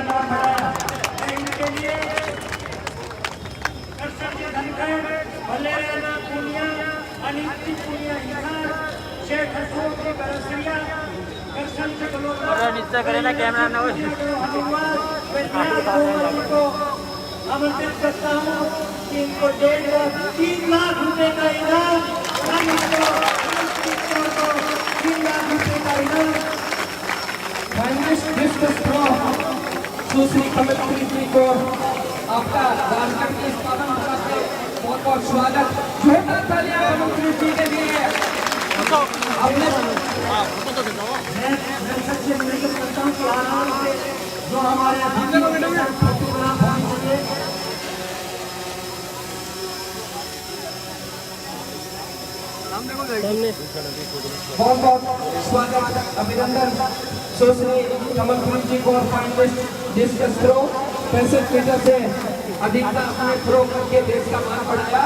नाम बढ़ाया। मैं इनके लिए भलेराना पुनिया, अनिति पुनिया हिसार, शेख हसूर की बरसरिया, करसन से गलोटा, निश्चय करें ना कैमरा ना हो को आमंत्रित करता हूँ कि इनको 3 लाख रुपए का इनाम, 3 लाख रुपए का इनाम। फाइनलिस्ट डिस्कस थ्रो सुश्री कमलप्रीत जी को आपका राजगढ़ के स्थापना से बहुत बहुत स्वागत। जोरदार तालियां कमलप्रीत जी के लिए। मैं सबसे निवेदन करता हूँ कि आराम से जो हमारे फोटोग्राफ होनी चाहिए। बहुत बहुत स्वागत अभिनंदन सुश्री कमलप्रीत जी को फाइनलिस्ट डिस्कस थ्रो 65 मीटर से अधिक का अपने थ्रो करके देश का मान बढ़ाया।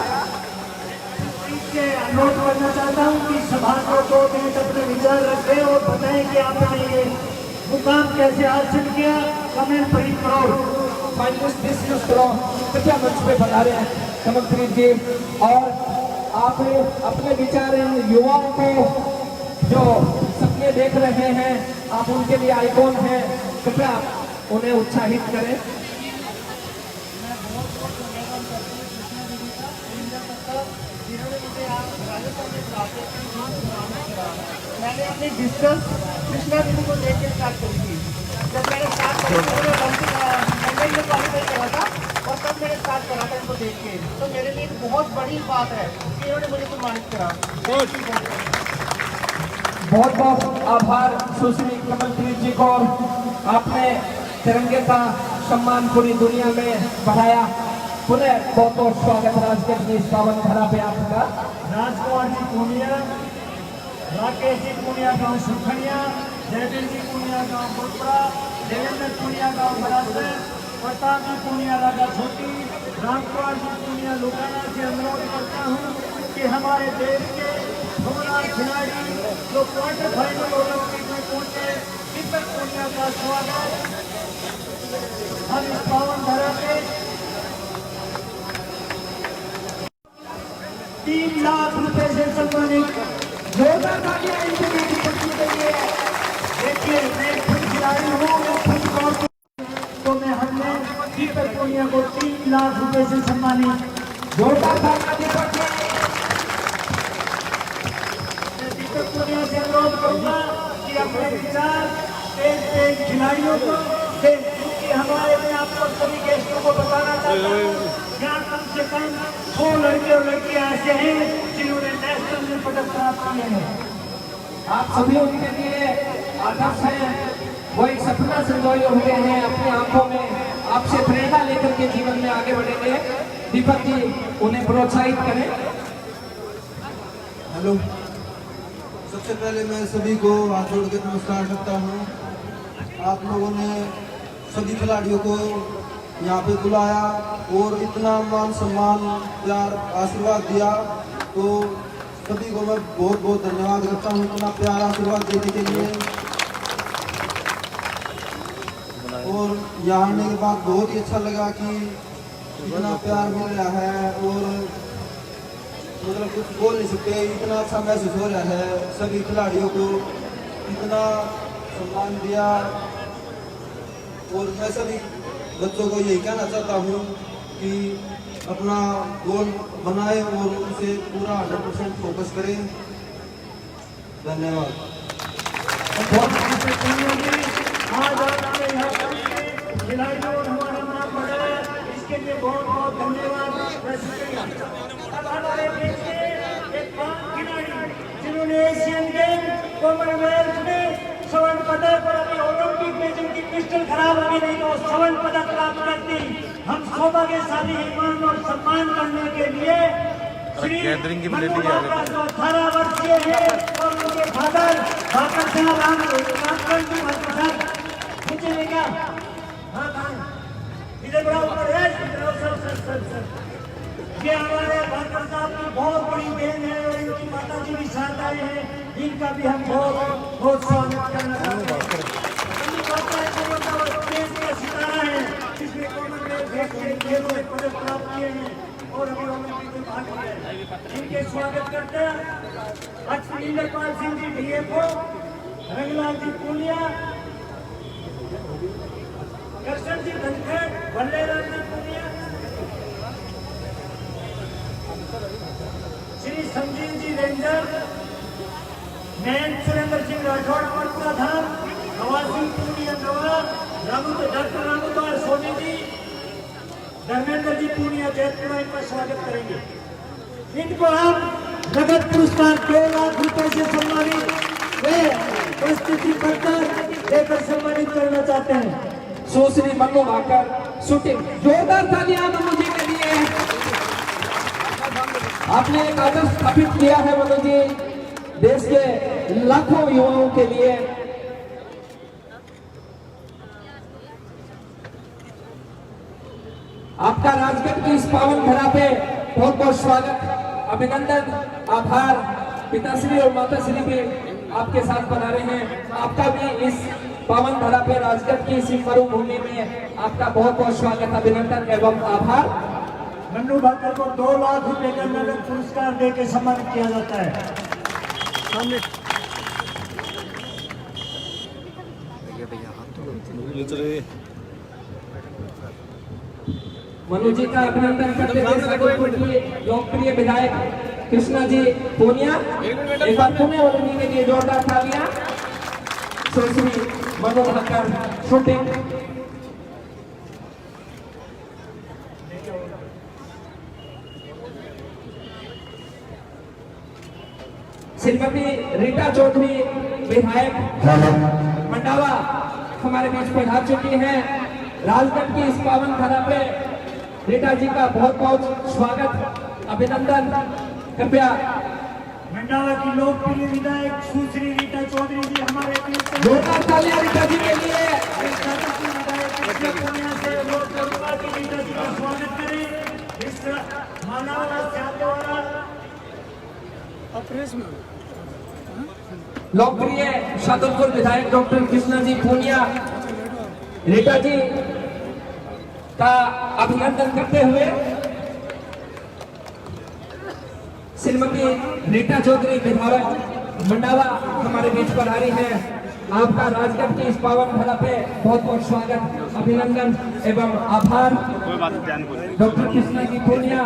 अनुरोध करना चाहता हूँ कि सभा को 2 मिनट अपने विचार रखें और बताएं कि आपने ये मुकाम कैसे हासिल किया। कमलप्रीत करोड़ फाइनलिस्ट डिस्कस थ्रो कृपया मंच पे बता रहे हैं कमलप्रीत जी, और आप अपने विचार इन युवाओं को जो सपने देख रहे हैं, आप उनके लिए आइकॉन हैं, कृपया उन्हें उत्साहित करें। मैंने अपनी डिस्कस कृष्णा दीदी को देख के स्टार्ट करी थी। जब मैंने स्टार्ट करा था और तब मैंने स्टार्ट करा था इनको देख के, तो मेरे लिए बहुत बड़ी बात है कि इन्होंने मुझे सम्मानित करा। बहुत बहुत आभार सुश्री कमलप्रीत जी को, आपने तिरंगे का सम्मान पूरी दुनिया में बढ़ाया। पुनः बहुत बहुत स्वागत राजगढ़ की इस पावन धरा पे आपका। राजकुमार जी पूनिया, राकेश जी पूनिया गाँव सुखनिया, जयवीर जी पूनिया गाँव बोलपुरा, देवेंद्र पूनिया गाँव बरासर, प्रताप जी पूनिया राजा छोटी, रामकुमार जी पूनिया लुकाना से अनुरोध करता हूँ कि हमारे देश के 2 खिलाड़ी जो क्वार्टर फाइनल ओलंपिक में पहुंचे, दीपक पूनिया का स्वागत हम इस पावन धरा पे 3 लाख रुपए से सम्मानित। जोरदार तालियां इनके लिए दीपक के लिए। देखिए मैं खुद खिलाड़ी हूँ, मैं खुद तो मैं हमने दीपक पूनिया को 3 लाख रुपए से सम्मानित। जोरदार तालियां दीपक जी। दीपक पूनिया से अनुरोध करूंगा कि अपने विचार तेज खिलाड़ियों को दें, क्योंकि हमारे में आपको सभी गेस्टों को बताना चाहता हूँ यहाँ कम से कम 100 लड़के और लड़कियां ऐसे हैं जिन्होंने नेशनल में पदक प्राप्त किए हैं। आप सभी उनके लिए आदर्श हैं, वो एक सपना संजोए हुए हैं अपनी आंखों में, आपसे प्रेरणा लेकर के जीवन में आगे बढ़ेंगे। दीपक जी उन्हें प्रोत्साहित करें। हेलो, सबसे पहले मैं सभी को हाथ जोड़ के नमस्कार करता हूँ। आप लोगों ने सभी खिलाड़ियों को यहाँ पे बुलाया और इतना मान सम्मान प्यार आशीर्वाद दिया, तो सभी को मैं बहुत बहुत धन्यवाद करता हूँ इतना प्यार आशीर्वाद देने के लिए। और यहाँ आने के बाद बहुत ही अच्छा लगा कि इतना प्यार मिल रहा है और मतलब कुछ बोल नहीं सकते, इतना अच्छा महसूस हो रहा है। सभी खिलाड़ियों को इतना सम्मान दिया और मैं सभी बच्चों को यही कहना चाहता हूँ कि अपना गोल बनाए और उसे पूरा 100% फोकस करें। धन्यवाद। खिलाड़ियों और हमारा नाम बढ़ाया, इसके लिए बहुत बहुत धन्यवाद। अब हमारे देश के एक 5 खिलाड़ी जिन्होंने एशियन गेम, कॉमनवेल्थ में स्वर्ण पदक और अभी ओलंपिक में जिनकी पिस्टल खराब हो गई नहीं तो स्वर्ण पदक प्राप्त करती, हम सौभाग्यशाली ईमान और सम्मान करने के लिए श्री मनुका जो 18 वर्षीय है और उनके फादर भाकर साहब रामकरण जी भाकर साहब नीचे में क्या, हाँ कहाँ इधर बड़ा ऊपर है, सर ये हमारे भाकर साहब की बहुत बड़ी बहन है और इनकी माता जी भी साथ आए हैं, इनका भी हम बहुत बहुत स्वागत करना चाहते हैं। देश का सितारा एशियाई खेलों में पदक प्राप्त किए हैं और अभी ओलंपिक में भाग लिया है। इनके स्वागत करते हैं इंद्रपाल सिंह जी डीएफओ, रंगलाल जी पुनिया, कृष्ण जी धनखड़, वल्लेराम जी पुनिया, श्री संजीव जी रेंजर, नयन सुरेंद्र सिंह राठौड़ मरपुरा धाम, नवाज सिंह पुनिया नवाब, डॉक्टर रामकुमार सोनी जी, धर्मेंद्र जी पुनिया जयपुरा, इनका स्वागत करेंगे। इनको हम नगद पुरस्कार 2 लाख रुपए से सम्मानित प्रस्तुति पत्र देकर सम्मानित करना चाहते हैं। सुश्री मनु भाकर शूटिंग, जोरदार तालियां मनु जी के लिए। आपने एक आदर्श स्थापित किया है मनु जी, देश के लाखों युवाओं के लिए। आपका राजगढ़ की इस पावन धरा पे बहुत बहुत स्वागत, अभिनंदन, आभार। पिताश्री और माताश्री भी आपके साथ बना रहे हैं। आपका भी इस पावन धरा पे राजगढ़ की इस मरुभूमि में आपका बहुत बहुत स्वागत, अभिनंदन एवं आभार। मन्नू भाकर को 2 लाख रुपए का नगद पुरस्कार देकर सम्मानित किया जाता है। मनु जी का अभिनंदन करते हुए सागरपुर की लोकप्रिय विधायक कृष्णा जी पूनिया, एक बार पुणे ओलंपिक के लिए जोरदार तालियां। सुश्री मनु भाकर शूटिंग, श्रीमती रीटा चौधरी विधायक मंडावा हमारे बीच पधार चुकी हैं। राजगढ़ की इस पावन धरा पे रीटा जी का बहुत बहुत स्वागत, अभिनंदन। कृपया मंडावा की लोकप्रिय विधायक सुश्री रीटा चौधरी जी हमारे बीच जोरदार तालियां रीटा जी के लिए। रीटा जी का स्वागत करें। इस मानववाला चाहते वाला लोकप्रिय शादुलपुर विधायक डॉक्टर कृष्णा जी पूनिया रीटा जी का अभिनंदन करते हुए श्रीमती रीटा चौधरी विधायक मंडावा हमारे बीच पर आ रही है। आपका राजगढ़ की इस पावन धरा पे बहुत बहुत स्वागत, अभिनंदन एवं आभार। डॉक्टर कृष्णा जी पूनिया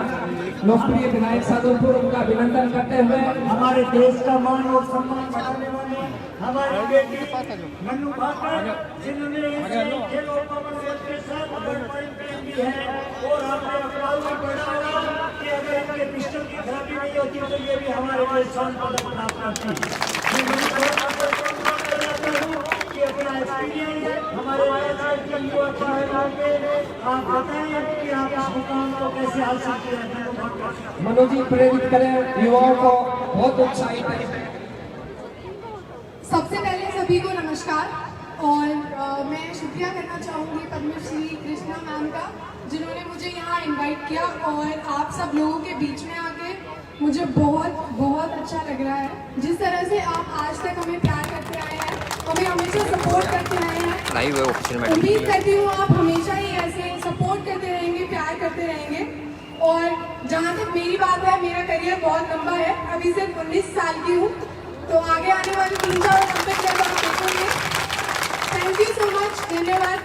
लोकप्रिय विधायक सादुलपुर, उनका अभिनंदन करते हुए हमारे देश का मान और सम्मान बढ़ाने वाली हमारी बेटी मन्नू भाकर, जिन्होंने खेलों के साथ की है और आपने अखबार में पढ़ा होगा कि अगर इनके पिस्टल की खराबी नहीं होती तो ये भी हमारे लिए स्वर्ण पदक प्राप्त करती। कि अपना एक्सपीरियंस हमारे युवा चाहेगा के आप बताएं कि आप इस मुकाम को कैसे हासिल किया है। मनु जी प्रेरित करें युवाओं को, बहुत उत्साहित करें। सबसे पहले सभी को नमस्कार और मैं शुक्रिया करना चाहूँगी पद्मश्री कृष्णा मैम का, जिन्होंने मुझे यहाँ इनवाइट किया और आप सब लोगों के बीच में आके मुझे बहुत बहुत अच्छा लग रहा है। जिस तरह से आप आज तक हमें प्यार करते आए हैं, हमें हमेशा सपोर्ट करते आए हैं, उम्मीद करती हूँ आप हमेशा ही ऐसे सपोर्ट करते रहेंगे, प्यार करते रहेंगे। और जहाँ तक मेरी बात है, मेरा करियर बहुत लंबा है, अभी सिर्फ 19 साल की हूँ, तो आगे आने वाले 3-4 ओलंपिक जब आप देखेंगे। थैंक यू सो मच, धन्यवाद,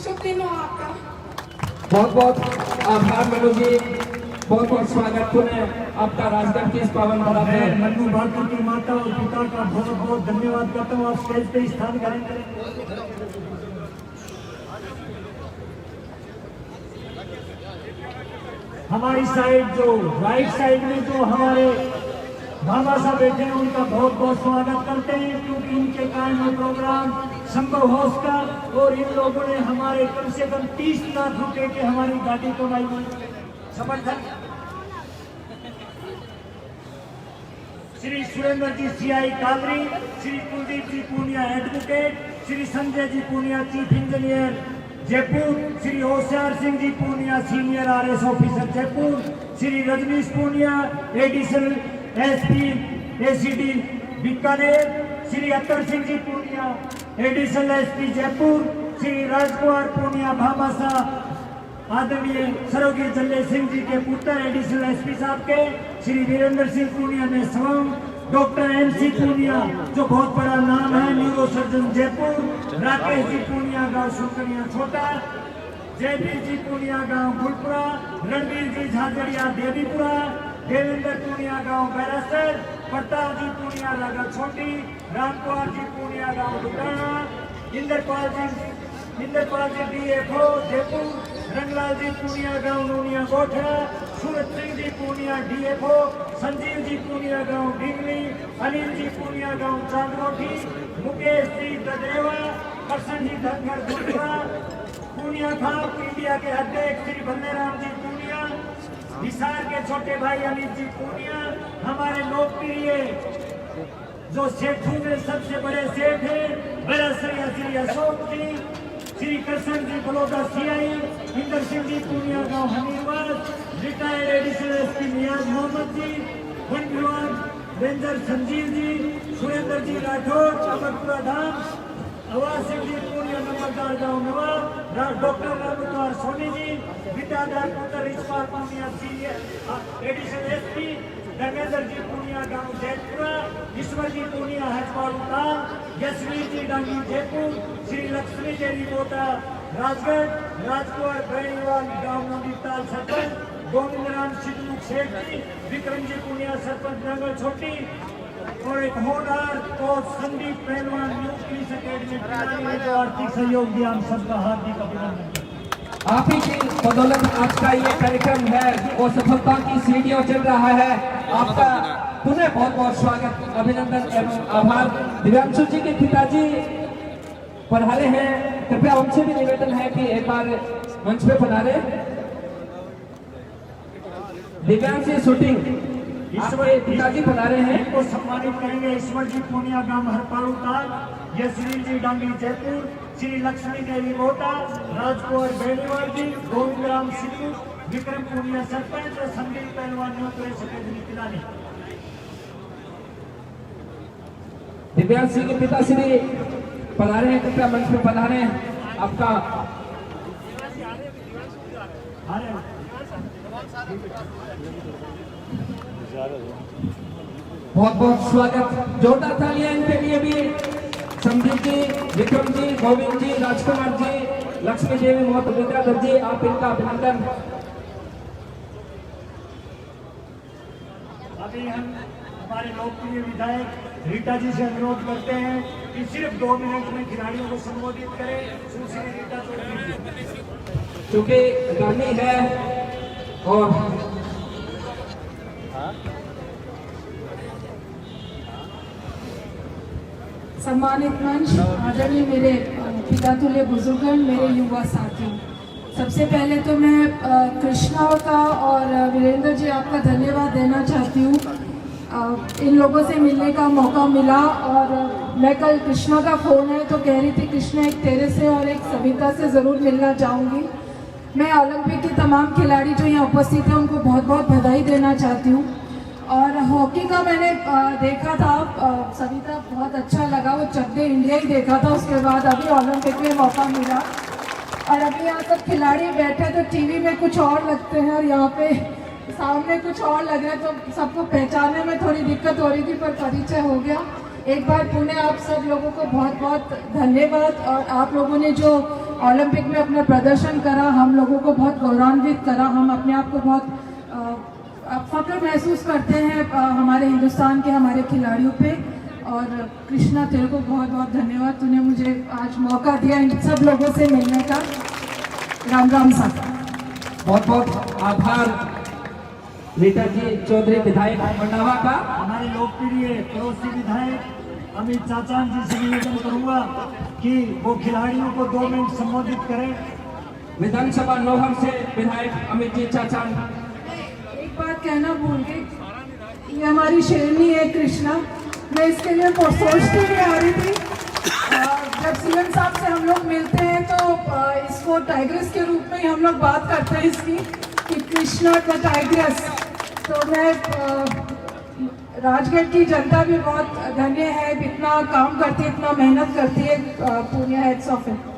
शुभ दिन हो आपका। बहुत बहुत आभार मनु जी, बहुत बहुत स्वागत पुनः आपका राजगढ़ की इस पावन धरा पे। मैं मन्नू भाकर की माता और पिता का बहुत बहुत धन्यवाद करता हूँ। आप स्टेज पे स्थान ग्रहण करें। हमारी साइड जो राइट साइड में जो हमारे भामा साहब बैठे हैं, उनका बहुत बहुत स्वागत करते हैं, क्योंकि इनके कारण ये प्रोग्राम संभव हो सका और इन लोगों ने हमारे कम से कम 30 लाख रुपए की हमारी गाड़ी कमाई समर्थन। Shri Surendra ji CI Kalri, Shri Kuldeep ji Punia advocate, Shri Sanjay ji Punia chief engineer Jaipur, Shri Hoshiyar Singh ji Punia senior RS officer Jaipur, Shri Rajneesh Punia additional SP ACD Bikaner, Shri Atar Singh ji Punia additional SP Jaipur, Shri Rajkumar Punia भामासा आदरणीय सरोगी जल्ले सिंह जी के पुत्र एडिशनल एसपी साहब के श्री वीरेंद्र सिंह पूनिया ने स्वयं डॉक्टर MC पूनिया जो बहुत बड़ा नाम है, न्यूरो सर्जन जयपुर, राकेश जी पूनिया गांव सुकनिया छोटा, जयवीर जी पूनिया गांव गुलपुरा, रणवीर जी झाझड़िया देवीपुरा, देवेंद्र पूनिया गांव बैरासर, प्रताप जी पूनिया रागा छोटी, रामकुमार जी पूनिया गांव दुकाना, इंद्रपाल जी DFO जयपुर, रंगलाल जी पूनिया गांव नूनिया गोठा, सूरज सिंह जी पूनिया DFO, संजीव जी पूनिया गांव डिगली, अनिल जी पूनिया गांव चांदरोठी, मुकेश जी ददेवा, करसन जी धनगर गुलपुरा, पूनिया खाप इंडिया के अध्यक्ष श्री बल्लेराम जी पूनिया, हिसार के छोटे भाई अमित जी पूनिया, हमारे लोकप्रिय जो सेठों में सबसे बड़े सेठ हैं बरासरिया श्री अशोक जी, श्री कृष्ण जी बलोदा CI, इंदर सिंह जी पूनिया गांव हमीरवाद, रिटायर्ड एडिशनल एसपी नियाज मोहम्मद जी, वन विभाग रेंजर संजीव जी, सुरेंद्र जी राठौर अमरपुरा धाम, आवास सिंह जी पूनिया नंबरदार गांव नवाब, डॉक्टर रामकुमार सोनी जी, विद्याधर पुत्र रिश्पाल पूनिया एडिशनल एसपी, धर्मेंद्र जी पूनिया गांव जयपुरा, ईश्वर जी पूनिया हजपाल, यशवीर जी डांगी जयपुर, श्री लक्ष्मी देवी कोटा राजगढ़, राजकुमार बेड़ीवाल गांव नंदीताल सरपंच, गोविंद राम सिद्धू शेख जी, विक्रम जी पूनिया सरपंच नंगल छोटी और एक होनहार कोच संदीप पहलवान न्यू पुलिस अकेडमी ने जो आर्थिक सहयोग दिया, हम सबका हार्दिक अभिनंदन। आप ही की बदौलत आज का ये कार्यक्रम है वो सफलता की सीढ़ियों चल रहा है। आपका पुनः बहुत बहुत स्वागत, अभिनंदन एवं आभार। दिव्यांशु जी के पिताजी पधारे हैं, कृपया उनसे भी निवेदन है कि एक बार मंच पे पधारे। दिव्यांशी शूटिंग आपके पिताजी पधारे हैं, इनको सम्मानित करेंगे। ईश्वर जी पूनिया गांव हरपालू ताल, यशवीर जी डांगी जयपुर, श्री लक्ष्मी देवी कोटा, राजकुमार बेड़ीवाल जी, गोविंद राम सिद्धू, विक्रम पूनिया सरपंच और संदीप पहलवान न्यू पुलिस अकेडमी तिलानी। दिव्यांशी के पिताश्री पधारे हैं, कृपया मंच पे पधारे। आपका बहुत बहुत स्वागत, जोरदार तालियां इनके लिए भी। संदीप जी, विक्रम जी, गोविंद जी, राजकुमार जी, लक्ष्मी देवी मोहत विद्याधर जी, आप इनका अभिनंदन। अभी हम हमारे लोकप्रिय विधायक रीटा जी से अनुरोध करते हैं कि सिर्फ 2 मिनट में खिलाड़ियों को संबोधित करें। सुश्री रीटा चौधरी चूंकि गर्मी है और सम्मानित मंच, आदरणीय मेरे पिता तुल्य बुजुर्गन, मेरे युवा साथी, सबसे पहले तो मैं कृष्णा का और वीरेंद्र जी आपका धन्यवाद देना चाहती हूँ। इन लोगों से मिलने का मौका मिला और मैं कल कृष्णा का फ़ोन है तो कह रही थी कृष्णा एक तेरे से और एक सविता से ज़रूर मिलना चाहूँगी। मैं ओलंपिक के तमाम खिलाड़ी जो यहाँ उपस्थित हैं उनको बहुत बहुत बधाई देना चाहती हूँ। और हॉकी का मैंने देखा था, सविता बहुत अच्छा लगा, वो चकदे इंडिया ही देखा था, उसके बाद अभी ओलंपिक में मौका मिला। और अभी यहाँ सब खिलाड़ी बैठे तो टीवी में कुछ और लगते हैं और यहाँ पे सामने कुछ और लग रहा है, तो सबको पहचानने में थोड़ी दिक्कत हो रही थी, पर परिचय हो गया। एक बार पुनः आप सब लोगों को बहुत बहुत धन्यवाद। और आप लोगों ने जो ओलंपिक में अपना प्रदर्शन करा, हम लोगों को बहुत गौरवान्वित करा। हम अपने आप को बहुत फख्र महसूस करते हैं हमारे हिंदुस्तान के हमारे खिलाड़ियों पे। और कृष्णा तेरे को बहुत बहुत धन्यवाद, तूने मुझे आज मौका दिया इन सब लोगों से मिलने का। राम राम साहब। बहुत बहुत आभार रीटा जी चौधरी विधायक मंडावा का। हमारे लोकप्रिय पड़ोसी विधायक अमित चाचान जी से निवेदन करूंगा कि वो खिलाड़ियों को 2 मिनट संबोधित करें। विधानसभा नौहर से विधायक अमित जी चाचान। एक बात कहना भूल गई, ये हमारी शेरनी है कृष्णा, मैं इसके लिए सोचती भी आ रही थी। जब सीएम साहब से हम लोग मिलते हैं तो इसको टाइग्रेस के रूप में ही हम लोग बात करते हैं इसकी, कि कृष्णा द टाइग्रेस। तो मैं राजगढ़ की जनता भी बहुत धन्य है, इतना काम करती है, इतना मेहनत करती है। Punia hats off it.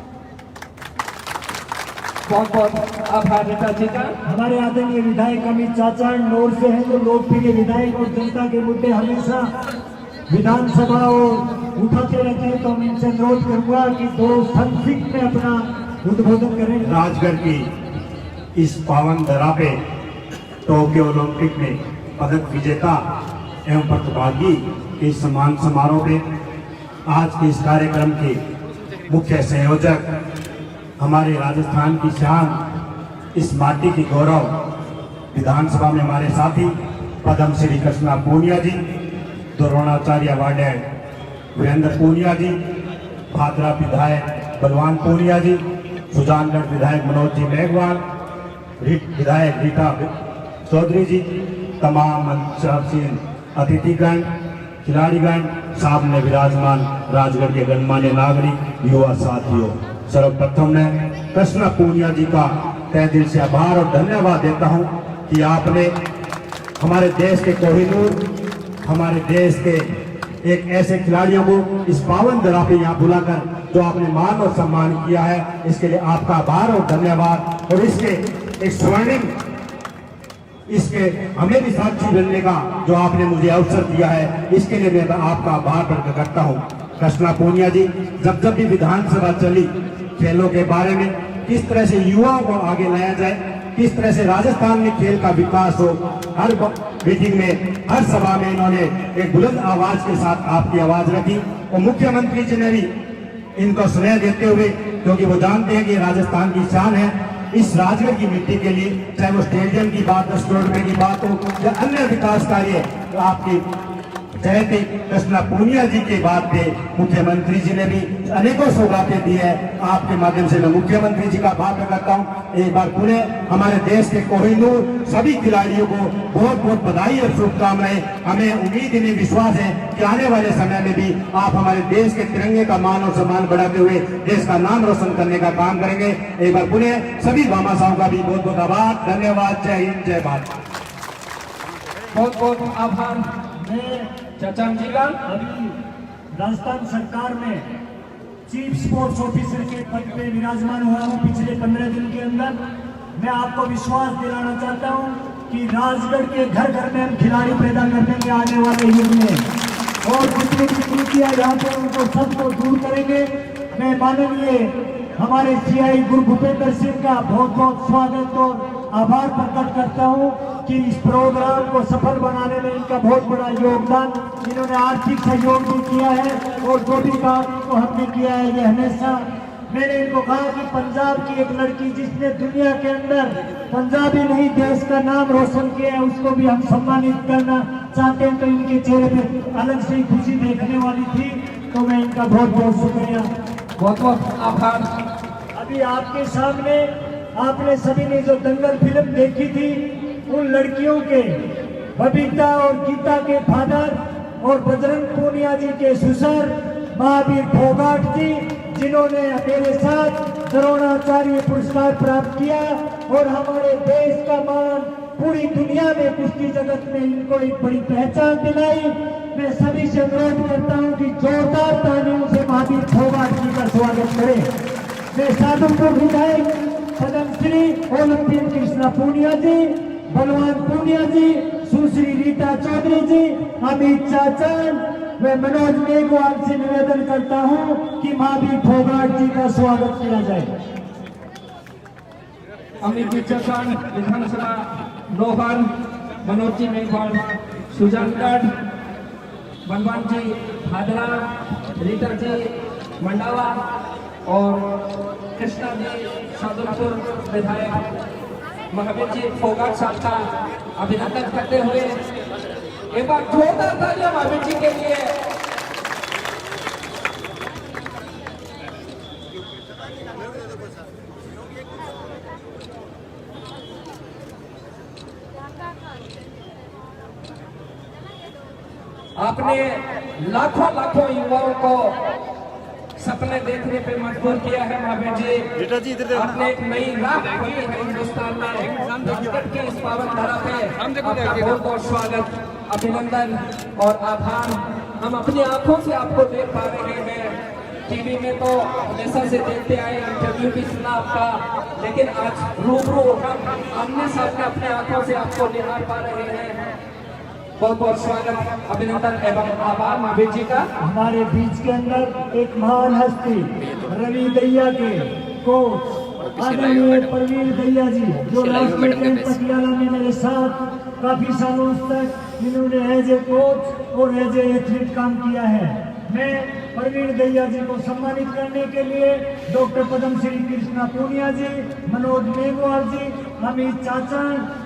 बहुत बहुत आभार रीता जी का। हमारे आदरणीय विधायक अमित चाचा नौर से हैं, जो लोकप्रिय विधायक और जनता के मुद्दे हमेशा विधानसभा और उठाते रहते हैं, तो मैं इनसे अनुरोध करूंगा कि 2 संक्षिप्त में अपना उद्बोधन करें। राजगढ़ की इस पावन धरा पे टोक्यो ओलंपिक में पदक विजेता एवं प्रतिभागी के सम्मान समारोह में आज के इस कार्यक्रम के मुख्य संयोजक, हमारे राजस्थान की शान, इस माटी की गौरव, विधानसभा में हमारे साथी पद्म श्री कृष्णा पूनिया जी, द्रोणाचार्य अवार्ड वीरेंद्र पूनिया जी, भादरा विधायक बलवान पूनिया जी, सुजानगढ़ विधायक मनोज जी मेघवाल, विधायक रीता चौधरी जी, तमाम मंचासीन अतिथिगण, खिलाड़ीगण, सामने विराजमान राजगढ़ के गणमान्य नागरिक, युवा साथियों, सर्वप्रथम मैं कृष्णा पूनिया जी का तहे दिल से आभार और धन्यवाद देता हूं कि आपने हमारे देश के कोहिनूर, हमारे देश के एक ऐसे खिलाड़ियों को इस पावन धरा पे यहाँ बुलाकर जो आपने मान और सम्मान किया है, इसके लिए आपका आभार और धन्यवाद। और इसके एक स्वर्णिम, इसके हमें भी साक्षी बनने का जो आपने मुझे अवसर दिया है, इसके लिए मैं आपका आभार प्रकट करता हूँ। कृष्णा पूनिया जी, जब भी विधानसभा चली, खेलों के बारे में किस तरह से युवाओं को आगे लाया जाए, किस तरह से राजस्थान में खेल का विकास हो, हर मीटिंग में, हर सभा में इन्होंने एक बुलंद आवाज के साथ आपकी आवाज रखी। और मुख्यमंत्री जी ने भी इनको स्नेह देते हुए, क्योंकि वो जानते हैं कि राजस्थान की शान है, इस राजगढ़ की मिट्टी के लिए, चाहे वो स्टेडियम की बात, 10 करोड़ रुपए की बात हो या अन्य विकास कार्य, तो आपकी चहते कृष्णा पूनिया जी के बाद पे मुख्यमंत्री जी ने भी अनेकों सौगातें दी है। आपके माध्यम से मैं मुख्यमंत्री जी का आभार प्रकट करता हूँ। एक बार पुनः हमारे देश के कोहिनूर सभी खिलाड़ियों को बहुत बहुत बधाई और शुभकामनाएं। हमें उम्मीद, इन्हें विश्वास है कि आने वाले समय में भी आप हमारे देश के तिरंगे का मान और सम्मान बढ़ाते हुए देश का नाम रोशन करने का काम करेंगे। एक बार पुनः सभी भामाशाहों का भी बहुत बहुत आभार, धन्यवाद। जय हिंद, जय भारत। बहुत बहुत आभार चाचा जी का। अभी राजस्थान सरकार में चीफ स्पोर्ट्स ऑफिसर के पद पे विराजमान हुआ हूँ पिछले 15 दिन के अंदर। मैं आपको विश्वास दिलाना चाहता हूँ कि राजगढ़ के घर घर में हम खिलाड़ी पैदा कर देंगे आने वाले युग में, और जितनी भी त्रुटियां यहाँ पे उनको सबको दूर करेंगे। मैं माननीय हमारे सीआई गुरु भूपेंद्र सिंह का बहुत बहुत स्वागत और आभार प्रकट करता हूँ कि इस प्रोग्राम को सफल बनाने में इनका बहुत बड़ा योगदान, इन्होंने आर्थिक सहयोग भी किया है और जो भी काम इनको हमने किया है, ये हमेशा मैंने इनको कहा कि पंजाब की एक लड़की जिसने दुनिया के अंदर पंजाबी नहीं देश का नाम रोशन किया है, उसको भी हम सम्मानित करना चाहते हैं। तो इनके चेहरे पे अलग से ही खुशी देखने वाली थी, तो मैं इनका बहुत बहुत शुक्रिया, बहुत बहुत आभार। अभी आपके सामने आपने सभी ने जो दंगल फिल्म देखी थी, उन लड़कियों के बबीता और गीता के फादर और बजरंग पूनिया जी के ससुर महावीर फोगाट जी, जिन्होंने मेरे साथ द्रोणाचार्य पुरस्कार प्राप्त किया और हमारे देश का मान पूरी दुनिया में कुश्ती जगत में इनको एक बड़ी पहचान दिलाई। मैं सभी से अनुरोध करता हूं कि जोरदार तालियों से महावीर फोगाट जी का स्वागत करें। मैं साधुपुर विधायक पद्मश्री ओलंपियन कृष्णा पूनिया जी, बलवान पूनिया जी, सुश्री रीता चौधरी जी, अमित चाचा व मनोज मेघवाल से निवेदन करता हूं कि महावीर फोगाट जी का स्वागत किया जाए। अमित चाचा विधानसभा लोहार, मनोज जी मेघवाल सुजानगढ़, बलवान जी भादरा, रीता जी मंडावा और कृष्णा जी साधुपुर विधायक महावीर जी फोगाट साहब का अभिनंदन करते हुए एक बार जोरदार तालियां महावीर जी के लिए। आपने लाखों लाखों युवाओं को सपने देखने पे मजबूर किया है महावीर जी। आपने एक नई राह खोली है हिंदुस्तान में। राजगढ़ की इस पावन धरा पे आपका बहुत बहुत स्वागत, अभिनंदन और आभार। हम अपनी आंखों से आपको देख पा रहे हैं टीवी में तो हमेशा से देखते आए, इंटरव्यू भी सुना आपका, लेकिन आज रूबरू हम आमने सामने अपने आंखों से आपको निहार पा रहे हैं। बहुत बहुत स्वागत, अभिनंदन एवं आभार महावीर जी का। हमारे बीच के अंदर एक महान हस्ती रवि दैया के कोच आदरणीय प्रवीण दैया जी, जो राष्ट्रीय टीम पटियाला में मेरे साथ काफी सालों तक इन्होंने एज ए कोच और एज ए एथलीट काम किया है। मैं प्रवीण दैया जी को सम्मानित करने के लिए डॉक्टर पद्मश्री कृष्णा पूनिया जी, मनोज मेघवाल जी, अमित चाचा,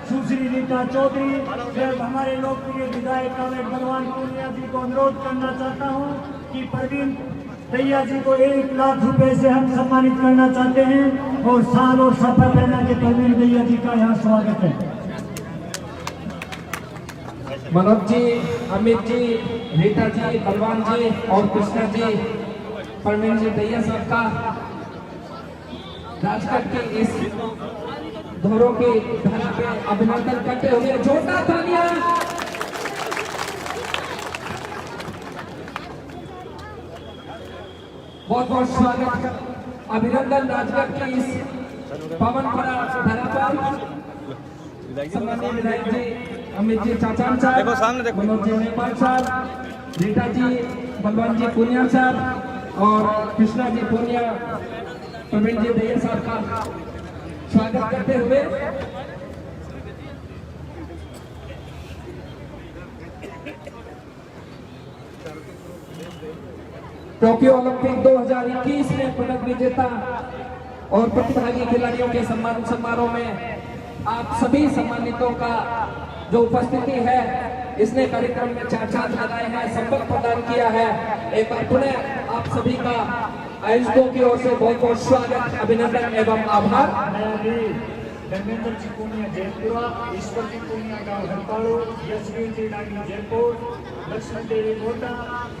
सुश्री रीता चौधरी, फिर हमारे लोकप्रिय विधायक कामेट भगवान पूनिया जी को अनुरोध करना चाहता हूं कि प्रवीण दैया जी को 1 लाख रुपए से हम सम्मानित करना चाहते हैं और साल और सफर पहना के प्रवीण दैया जी का यहाँ स्वागत है। मनोज जी, अमित जी, रीता जी, बलवान जी और कृष्णा जी, प्रवीण जी दैया साहब का राजगढ़ के इस धोरों की धरा पे अभिनंदन करते हुए जोरदार तालियां। बहुत बहुत स्वागत, अभिनंदन राजगढ़ की इस पवन धरा पर। सम्मानीय विधायक जी अमित जी चाचान साहब, मनोज जी नेपाल साहब, रीता जी, बलवान जी पूनिया साहब और कृष्णा जी पूनिया, प्रवीण जी दैया साहब का स्वागत करते हुए टोक्यो ओलंपिक 2021 में पदक विजेता और प्रतिभागी खिलाड़ियों के सम्मान समारोह में आप सभी सम्मानितों का जो उपस्थिति है, इसने कार्यक्रम में 4 चांद लगाए हैं, संपर्क प्रदान किया है। एक बार पुनः आप सभी का आयोजकों की ओर से बहुत बहुत स्वागत, अभिनंदन एवं आभार। धर्मेंद्र जी पूनिया जयपुरा, ईश्वर जी पूनिया गाँव हरपाड़ू, यशवीर जी डांगी जयपुर, लक्ष्मण देवी गोटा,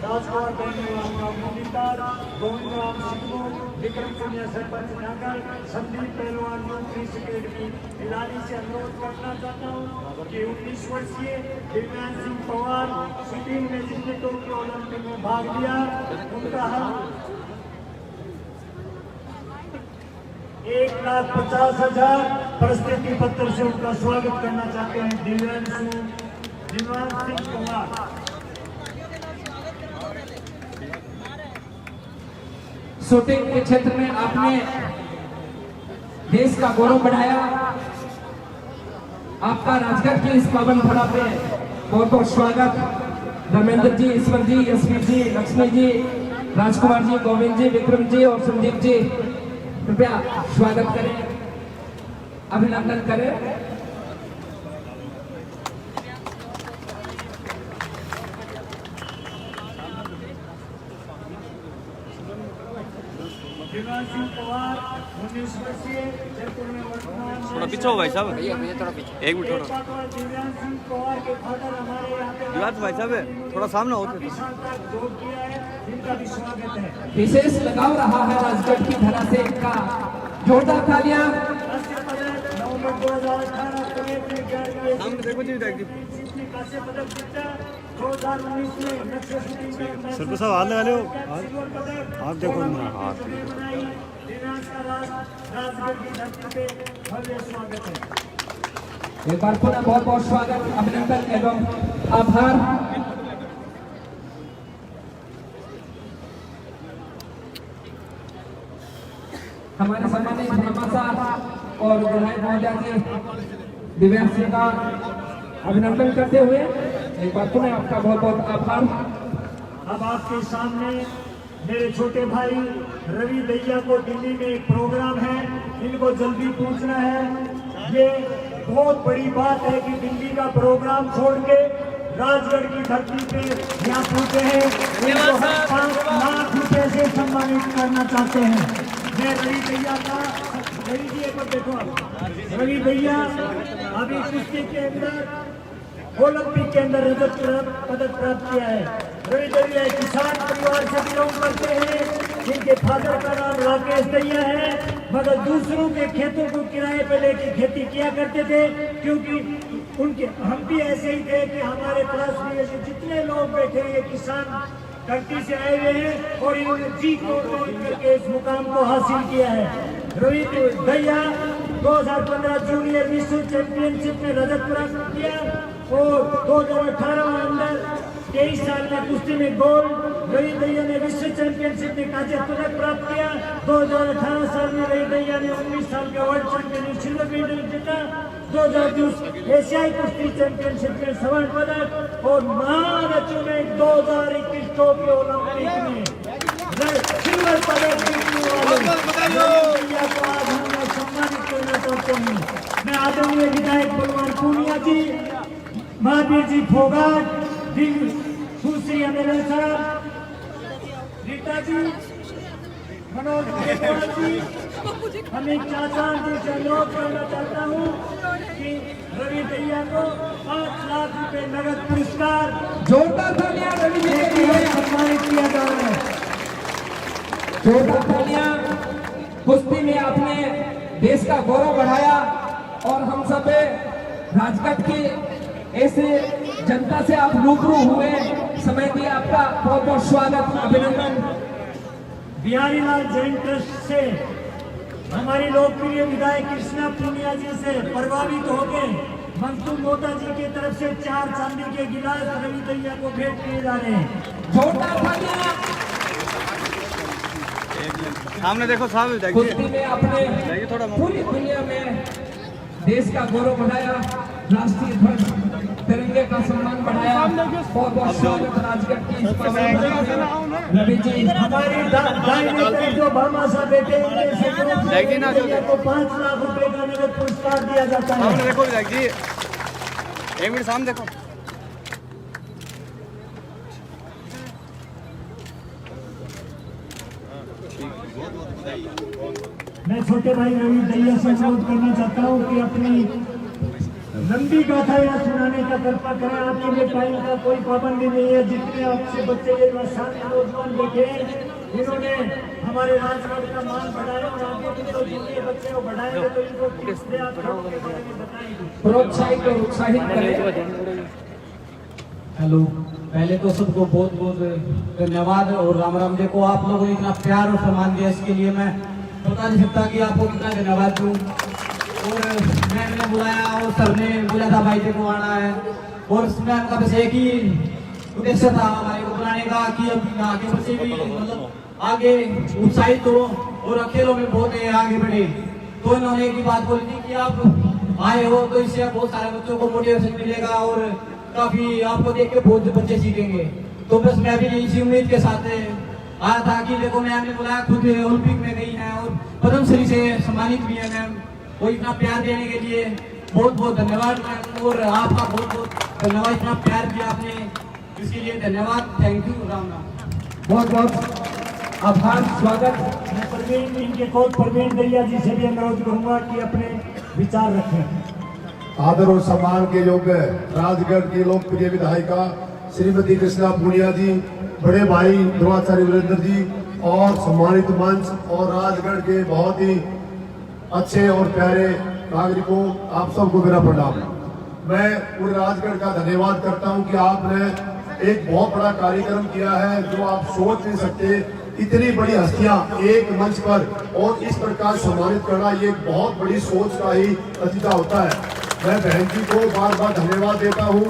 राजकुमार बेनीवाल गाँव मोदीतार, गोविंद राम सिंह, विक्रम पूनिया सरपंच नागर, संदीप पहलवान यूथ अकेडमी भिलानी से अनुरोध करना चाहता हूँ कि 19 वर्षीय दिव्यांश सिंह पवार शूटिंग में जिसने टोक्यो ओलंपिक में भाग लिया, उनका हम 1,50,000 प्रस्तुति पत्र से उनका स्वागत करना चाहते हैं। दिव्यांश सिंह कुमार। शूटिंग के क्षेत्र में आपने देश का गौरव बढ़ाया। आपका राजगढ़ की इस पावन धरा पे बहुत बहुत स्वागत। धर्मेंद्र जी, ईश्वर जी, यशवीर जी, लक्ष्मी जी, राजकुमार जी, गोविंद जी, विक्रम जी और संदीप जी, कृपया स्वागत करें, अभिनंदन करें। दिव्यांश सिंह पवार 19 वर्षीय जयपुर में वर्तमान थोड़ा पीछे हो भाई साहब, थोड़ा पीछे, एक मिनट थोड़ा। दिव्यांश सिंह पवार के फादर हमारे यहाँ पे दिव्यांश भाई साहब थोड़ा सामने होते थे। साल तक जॉब किया है, इनका भी स्वागत है। विशेष लगाव रहा है राजगढ़ की धरा से इनका, जोरदार तालियां। नवंबर 2018 सामने देखो जी, कांस्य पदक जीता। 2019 में नक्शा शूटिंग में सर साहब हाथ लगा लो, सिल्वर पदक। हाथ देखो ना, हाथ दिव्यांश का राजगढ़ की धरती पे भव्य स्वागत है। एक बार पुनः बहुत बहुत स्वागत, अभिनंदन एवं आभार। हमारे सम्मानित धर्माचार्य और विधायक महोदय जी दिव्यांश सिंह का अभिनंदन करते हुए एक बार पुनः आपका बहुत बहुत आभार। अब आपके सामने मेरे छोटे भाई रवि दैया को दिल्ली में एक प्रोग्राम है, इनको जल्दी पूछना है। ये बहुत बड़ी बात है कि दिल्ली का प्रोग्राम छोड़ के राजगढ़ की धरती पे यहाँ पहुंचे हैं। इनको हम 5 लाख रुपए से सम्मानित करना चाहते हैं। मैं रवि दैया का, रवि जी एक बार देखो, रवि दैया अभी कुश्ती के अंदर ओलंपिक के अंदर रजत पदक प्राप्त किया है। रवि दैया किसान परिवार से बिलोंग करते हैं, जिनके फादर का नाम राकेश दैया है, मगर दूसरों के खेतों को किराए पे लेके खेती किया करते थे, क्योंकि उनके हम भी ऐसे ही थे कि हमारे पास भी ऐसे जितने लोग बैठे ये किसान धरती से आए हुए हैं और इन्होंने जी को तोड़ करके इस मुकाम को हासिल किया है। रोहित दहिया 2015 जूनियर विश्व चैंपियनशिप में रजत प्राप्त किया और 2018 में अंदर 23 साल में कुश्ती में गोल्ड। रोहित दहिया ने विश्व चैंपियनशिप में कांस्य पदक प्राप्त किया। 2018 साल में रोहित दहिया ने 19 साल का वर्ल्ड चैंपियन सिल्वर मेडल जीता। 2020 एशियाई कुश्ती चैंपियनशिप में स्वर्ण पदक और महारथी में 2021 टोक्यो ओलंपिक में सिल्वर पदक जीतने वाले दहिया को आज हम लोग सम्मानित करना चाहते हैं। मैं आदरणीय विधायक बलवान पूनिया जी, महावीर जी फोगाट, सुश्री अनिल साहब, रीता जी, मनोज जी, अमित चाचा जी से अनुरोध करना चाहता हूँ कि रवि दहिया को 5 लाख रुपए नगद पुरस्कार जोरदार तालियां रवि जी के लिए सम्मानित किया जा रहा है। जोरदार तालियां। कुश्ती में आपने देश का गौरव बढ़ाया और हम सब राजगढ़ के ऐसे जनता से आप रूबरू हुए, समय दिया, आपका बहुत बहुत स्वागत, अभिनंदन। बिहारी लाल जैन ट्रस्ट से हमारी लोकप्रिय विधायक कृष्णा पूनिया जी से प्रभावित होकर मंसूर मोता जी की तरफ से 4 चांदी के गिलास रवि दहिया को भेंट किए जा रहे हैं। जोरदार तालियां। सामने देखो, सामने देखिए। कुश्ती में आपने थोड़ा पूरी दुनिया में देश का गौरव बढ़ाया, राष्ट्रीय ध्वज तिरंगे का सम्मान बढ़ाया। बहुत बहुत स्वागत राजगढ़ की इस रवि जी। हमारी दाहिने तरफ जो भामाशाह बेटे को 5 लाख रुपए का नगद पुरस्कार दिया जाता है। सामने देखो विधायक जी, 1 मिनट सामने देखो। मैं छोटे भाई रवि दहिया से अनुरोध करना चाहता हूँ कि अपनी लंबी गाथा यहाँ सुनाने का कृपा करें। आपके लिए टाइम का कोई पाबंदी नहीं है। जितने आपसे बच्चे शादी नौजवान बैठे हैं, इन्होंने हमारे राजगढ़ का मान बढ़ाया और आगे भी तो जितने बच्चे को बढ़ाएंगे तो इनको बताएंगे, प्रोत्साहित और उत्साहित करें। हेलो, पहले तो सबको बहुत बहुत धन्यवाद और राम राम। देखो, आप लोगों ने इतना प्यार और सम्मान दिया, इसके लिए मैं बता नहीं सकता कि आपको कितना धन्यवाद दूं। और मैम ने बुलाया और सर ने बोला था भाई देखो आना है, और मैम का बस एक ही उद्देश्य था हमारे को बुलाने का कि अब आगे बच्चे भी मतलब आगे उत्साहित हो और खेलों में बहुत आगे बढ़े। तो इन्होंने एक ही बात बोली थी कि आप आए हो तो इससे बहुत सारे बच्चों को मोटिवेशन मिलेगा और काफी आपको देख के बहुत बच्चे सीखेंगे। तो बस मैं भी इसी उम्मीद के साथ आया था कि देखो मैम ने बुलाया, खुद ओलंपिक में गई है और पद्मश्री से सम्मानित भी है मैम। वो इतना प्यार देने के लिए बहुत बहुत धन्यवाद मैम, और आपका बहुत बहुत धन्यवाद, इतना प्यार दिया आपने, इसके लिए धन्यवाद। Thank you, Ram Ram. बहुत बहुत आभार, स्वागत। मैं प्रवीण, इनके कोच प्रवीण दहिया जी से भी अनुरोध करूंगा कि अपने विचार रखें। आदर और सम्मान के योग्य राजगढ़ की लोकप्रिय विधायिका श्रीमती कृष्णा पूनिया जी, बड़े भाई ध्रुवाचार्य वीरेंद्र जी और सम्मानित मंच और राजगढ़ के बहुत ही अच्छे और प्यारे नागरिकों, आप सबको मेरा प्रणाम। मैं पूरे राजगढ़ का धन्यवाद करता हूं कि आपने एक बहुत बड़ा कार्यक्रम किया है जो आप सोच नहीं सकते। इतनी बड़ी हस्तियां एक मंच पर और इस प्रकार सम्मानित करना, ये एक बहुत बड़ी सोच का ही नतीजा होता है। मैं बहन जी को बार बार धन्यवाद देता हूँ।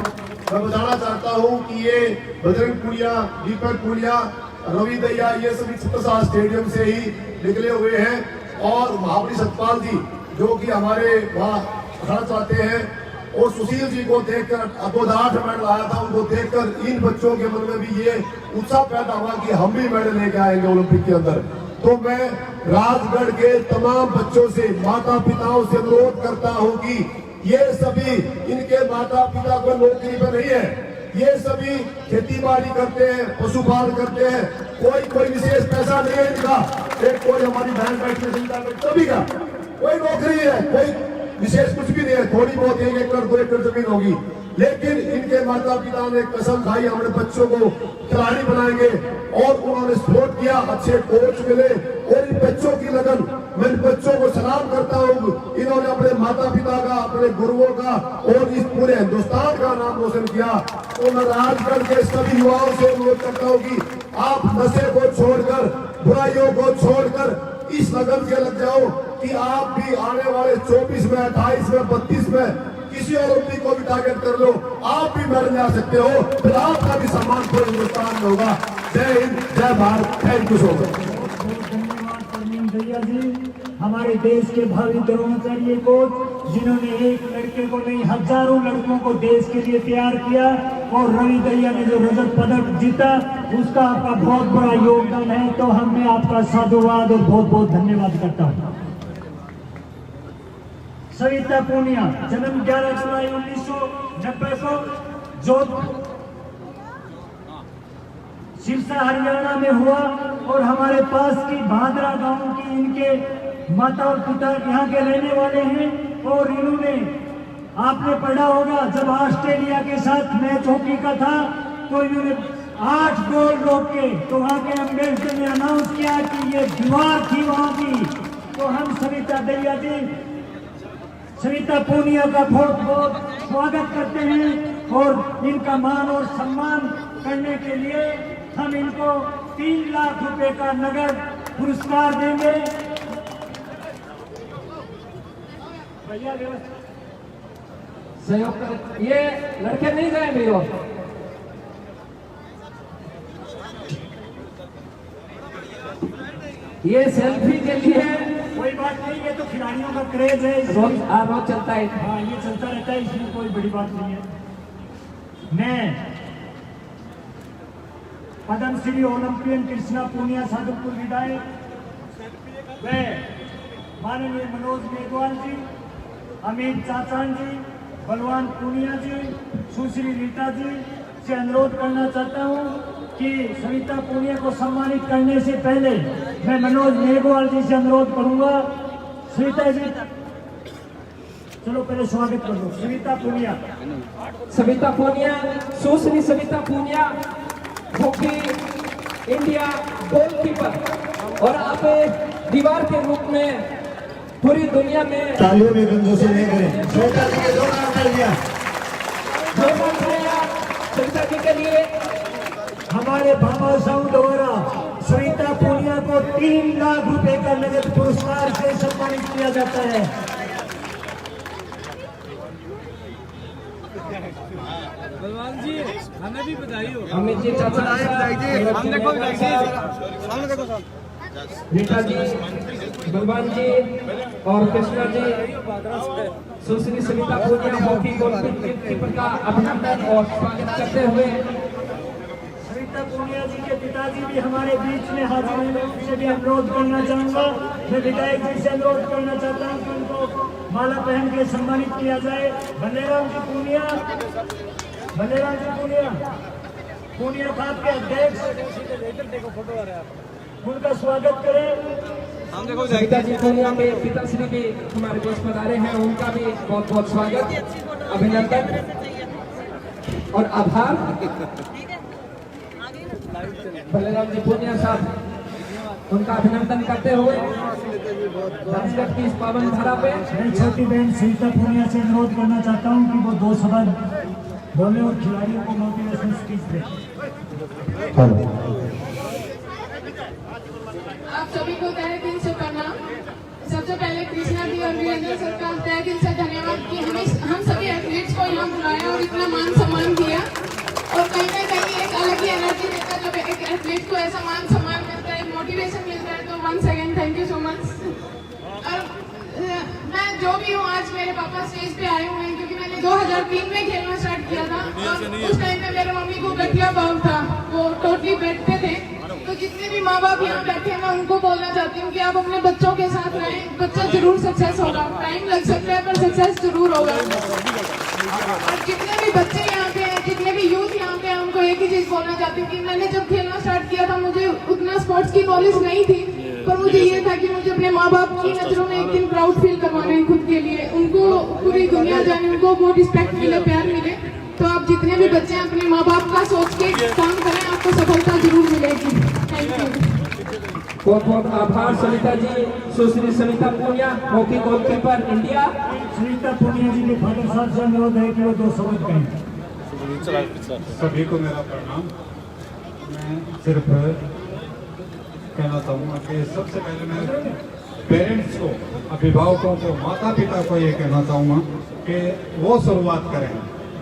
मैं बताना चाहता हूँ कि ये बजरंग पुनिया, दीपक पुनिया, रवि दहिया, ये सभी छत्रसाल स्टेडियम से ही निकले हुए हैं। और महाबली सतपाल जी जो कि हमारे वहाँ खड़ा चाहते हैं, और सुशील जी को देखकर 2008 मेडल आया था, उनको देखकर इन बच्चों के मन में भी ये उत्साह पैदा हुआ कि हम भी मेडल लेके आएंगे ओलंपिक के अंदर। तो मैं राजगढ़ के तमाम बच्चों से, माता पिताओं से अनुरोध करता हूँ कि ये सभी, इनके माता पिता को नौकरी पर नहीं है, ये सभी खेती बाड़ी करते हैं, पशुपालन करते हैं, कोई विशेष पैसा नहीं है इनका। एक कोई हमारी बहन बैठी है सभी का कोई नौकरी है, कोई विशेष कुछ भी नहीं है, थोड़ी बहुत 1 एकड़ 2 एकड़ जमीन होगी, लेकिन इनके माता पिता ने कसम खाई हमारे बच्चों को खिलाड़ी बनाएंगे, और उन्होंने सपोर्ट किया, अच्छे कोच मिले, और इन बच्चों की लगन, मैं इन बच्चों को सलाम करता हूँ। इन्होंने अपने माता पिता का, अपने गुरुओं का और इस पूरे हिंदुस्तान का नाम रोशन किया। तो मैं राजगढ़ के सभी युवाओं से अनुरोध करता हूँ कि आप नशे को छोड़कर, बुराइयों को छोड़कर इस लगन के लग जाओ कि आप भी आने वाले 24 में, 28 में, 32 में किसी ओलंपिक को भी टारगेट कर लो, आप भी मेडल ला सकते हो, फिर आपका भी सम्मान पूरे हिंदुस्तान में होगा। जय हिंद, जय Bharat, thank you so much. धन्यवाद परवीन भैया जी, हमारे देश के भावी द्रोणाचार्य कोच, जिन्होंने एक लड़के को नहीं हजारों लड़कों को देश के लिए तैयार किया, और रवि दहिया ने जो रजत पदक जीता, उसका आपका बहुत बड़ा योगदान है। तो मैं आपका साधुवाद और बहुत बहुत धन्यवाद करता हूँ। सविता पूनिया, जन्म 11 जुलाई 1990 को जोधपुर सिरसा हरियाणा में हुआ, और हमारे पास की भादरा गांव की इनके माता और पिता यहाँ के रहने वाले हैं। और इन्होंने, आपने पढ़ा होगा, जब ऑस्ट्रेलिया के साथ मैच हॉकी का था तो इन्होंने 8 गोल रोके, तो वहाँ के एम्बेसडर ने अनाउंस किया कि ये दीवार थी वहाँ की। तो हम सविता दहिया जी, सविता पूनिया का बहुत बहुत स्वागत करते हैं, और इनका मान और सम्मान करने के लिए हम इनको 3 लाख रुपए का नगद पुरस्कार देंगे। भैया सहयोग कर, ये लड़के नहीं गए भैया, ये सेल्फी के लिए कोई बात नहीं, ये तो खिलाड़ियों का क्रेज है, रोज चलता है। हाँ, ये चलता रहता है, इसमें कोई बड़ी बात नहीं है। मैं पद्मश्री ओलंपियन कृष्णा पूनिया साधुपुर विधायक व माननीय मनोज मेघवाल जी, अमित चाचान जी, बलवान पूनिया जी, सुश्री रीता जी से अनुरोध करना चाहता हूँ कि सविता पूनिया को सम्मानित करने से पहले मैं मनोज मेघवाल जी से अनुरोध करूंगा। सविता जी, चलो पहले स्वागत कर दो। Savita Punia, Savita Punia, Sushri Savita Punia, hockey India goalkeeper, और आप दीवार के रूप में पूरी दुनिया में तालियों में गंजोशी नहीं करें। श्वेता जी के जोरदार तालियां। सविता जी के लिए हमारे बाबा साहब द्वारा सविता पूनिया को 3 लाख रुपए का नगद पुरस्कार से सम्मानित किया जाता है। बलवान जी, हमें भी बधाई हो। अमित जी, चाचा हम देखो सामने देखो साहब, रीता जी, बलवान जी और कृष्णा जी, सुश्री सविता पूनिया हॉकी गोलकीपर का अभिनंदन और स्वागत करते हुए सविता पूनिया जी के पिताजी भी हमारे बीच में हाजिर हैं, मैं उनसे भी अनुरोध करना चाहूंगा। मैं विधायक जी से अनुरोध करना चाहता हूँ कि उनको माला पहन के सम्मानित किया जाए। बल्लेराम जी पूनिया, बल्लेराम जी पूनिया, पूनिया खाप के अध्यक्ष, उनका स्वागत करें। हम देखो सविता जी पूनिया के पिताश्री भी हमारे बीच पधारे हैं, उनका भी बहुत बहुत स्वागत, अभिनंदन और आभार। बल्लेराम जी पूनिया साहब, उनका अभिनंदन करते हुए दर्शक की इस पावन धारा पे मैं छोटी बहन सविता पूनिया से अनुरोध करना चाहता हूँ कि वो 2 शब्द बोले और खिलाड़ियों को मोटिवेशनल स्पीच दें। आप सभी को तहे दिल से प्रणाम। सबसे पहले कृष्णा जी और वीरेंद्र सर का तहे दिल से धन्यवाद कि हम सभी एथलीट्स को यहाँ बुलाया और इतना मान सम्मान किया, और कहीं ना कहीं एक अलग ही एनर्जी देता है जब एक एथलीट को ऐसा मान सम्मान मिलता है, मोटिवेशन मिलता है। तो once again thank you so much. और मैं जो भी हूँ, आज मेरे पापा स्टेज पे आए हुए हैं क्योंकि मैंने 2003 में खेलना स्टार्ट किया था, और उस टाइम पे मेरे मम्मी को गठिया पाव था, वो टोटली बेड पे थे। तो जितने भी माँ बाप यहाँ बैठे हैं, मैं उनको बोलना चाहती हूँ कि आप अपने बच्चों के साथ रहें, बच्चा जरूर सक्सेस होगा। टाइम लग सकता है पर सक्सेस जरूर होगा। और जितने भी बच्चे यहाँ पे हैं, जितने भी यूथ यहाँ पे हैं, उनको एक ही चीज बोलना चाहती हूँ कि मैंने जब खेलना स्टार्ट किया था, मुझे उतना स्पोर्ट्स की नॉलेज नहीं थी, पर मुझे ये था कि मुझे अपने माँ बाप की नजरों में एक दिन प्राउड फील करवाना है खुद के लिए, उनको पूरी दुनिया जाने, उनको वो रिस्पेक्ट मिले, प्यार मिले। तो आप जितने भी बच्चे हैं, अपने माँ बाप का सोच के काम करें, आपको सफलता जरूर मिलेगी। Thank you. बहुत बहुत आभार Savita ji, Sushri Savita Punia, hockey goalkeeper India. Savita Punia ji के फादर साहब से अनुरोध है कि वो 2 शब्द कहें। सभी को मेरा प्रणाम। मैं सिर्फ कहना चाहूँगा कि सबसे पहले मैं पेरेंट्स को, अभिभावकों को, माता पिता को ये कहना चाहूँगा कि वो शुरुआत करें।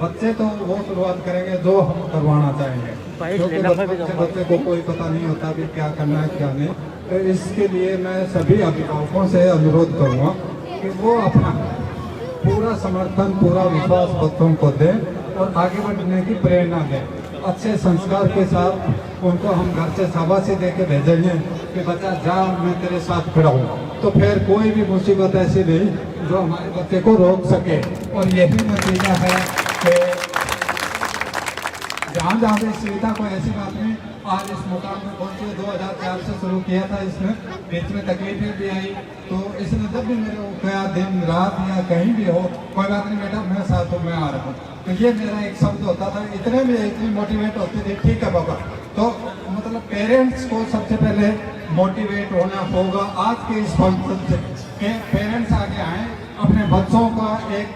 बच्चे तो वो शुरुआत करेंगे जो हम करवाना चाहेंगे, क्योंकि बच्चे को कोई पता नहीं होता कि क्या करना है क्या नहीं। तो इसके लिए मैं सभी अभिभावकों से अनुरोध करूँगा कि वो अपना पूरा समर्थन, पूरा विश्वास बच्चों को दें और आगे बढ़ने की प्रेरणा दें। अच्छे संस्कार के साथ उनको हम घर से शाबाशी दे के भेजेंगे कि बच्चा जा, मैं तेरे साथ खड़ा हूँ, तो फिर कोई भी मुसीबत ऐसी नहीं जो हमारे बच्चे को रोक सके। और यही नतीजा है कि जहाँ जहाँ भी सुविधा कोई ऐसी बात नहीं, आज इस मुकाम में पहुँचे। 2004 से शुरू किया था इसने, बीच में तकलीफें भी आई, तो इसने जब भी मेरे को कहा दिन रात या कहीं भी हो, कोई बात नहीं बेटा मैं साथ हूँ, मैं आ रहा हूँ, तो ये मेरा एक शब्द होता था। इतने में इतनी मोटिवेट होती थी, ठीक है बाबा। तो मतलब पेरेंट्स को सबसे पहले मोटिवेट होना होगा आज के इस फंक्शन से, कि पेरेंट्स आगे आए, अपने बच्चों का एक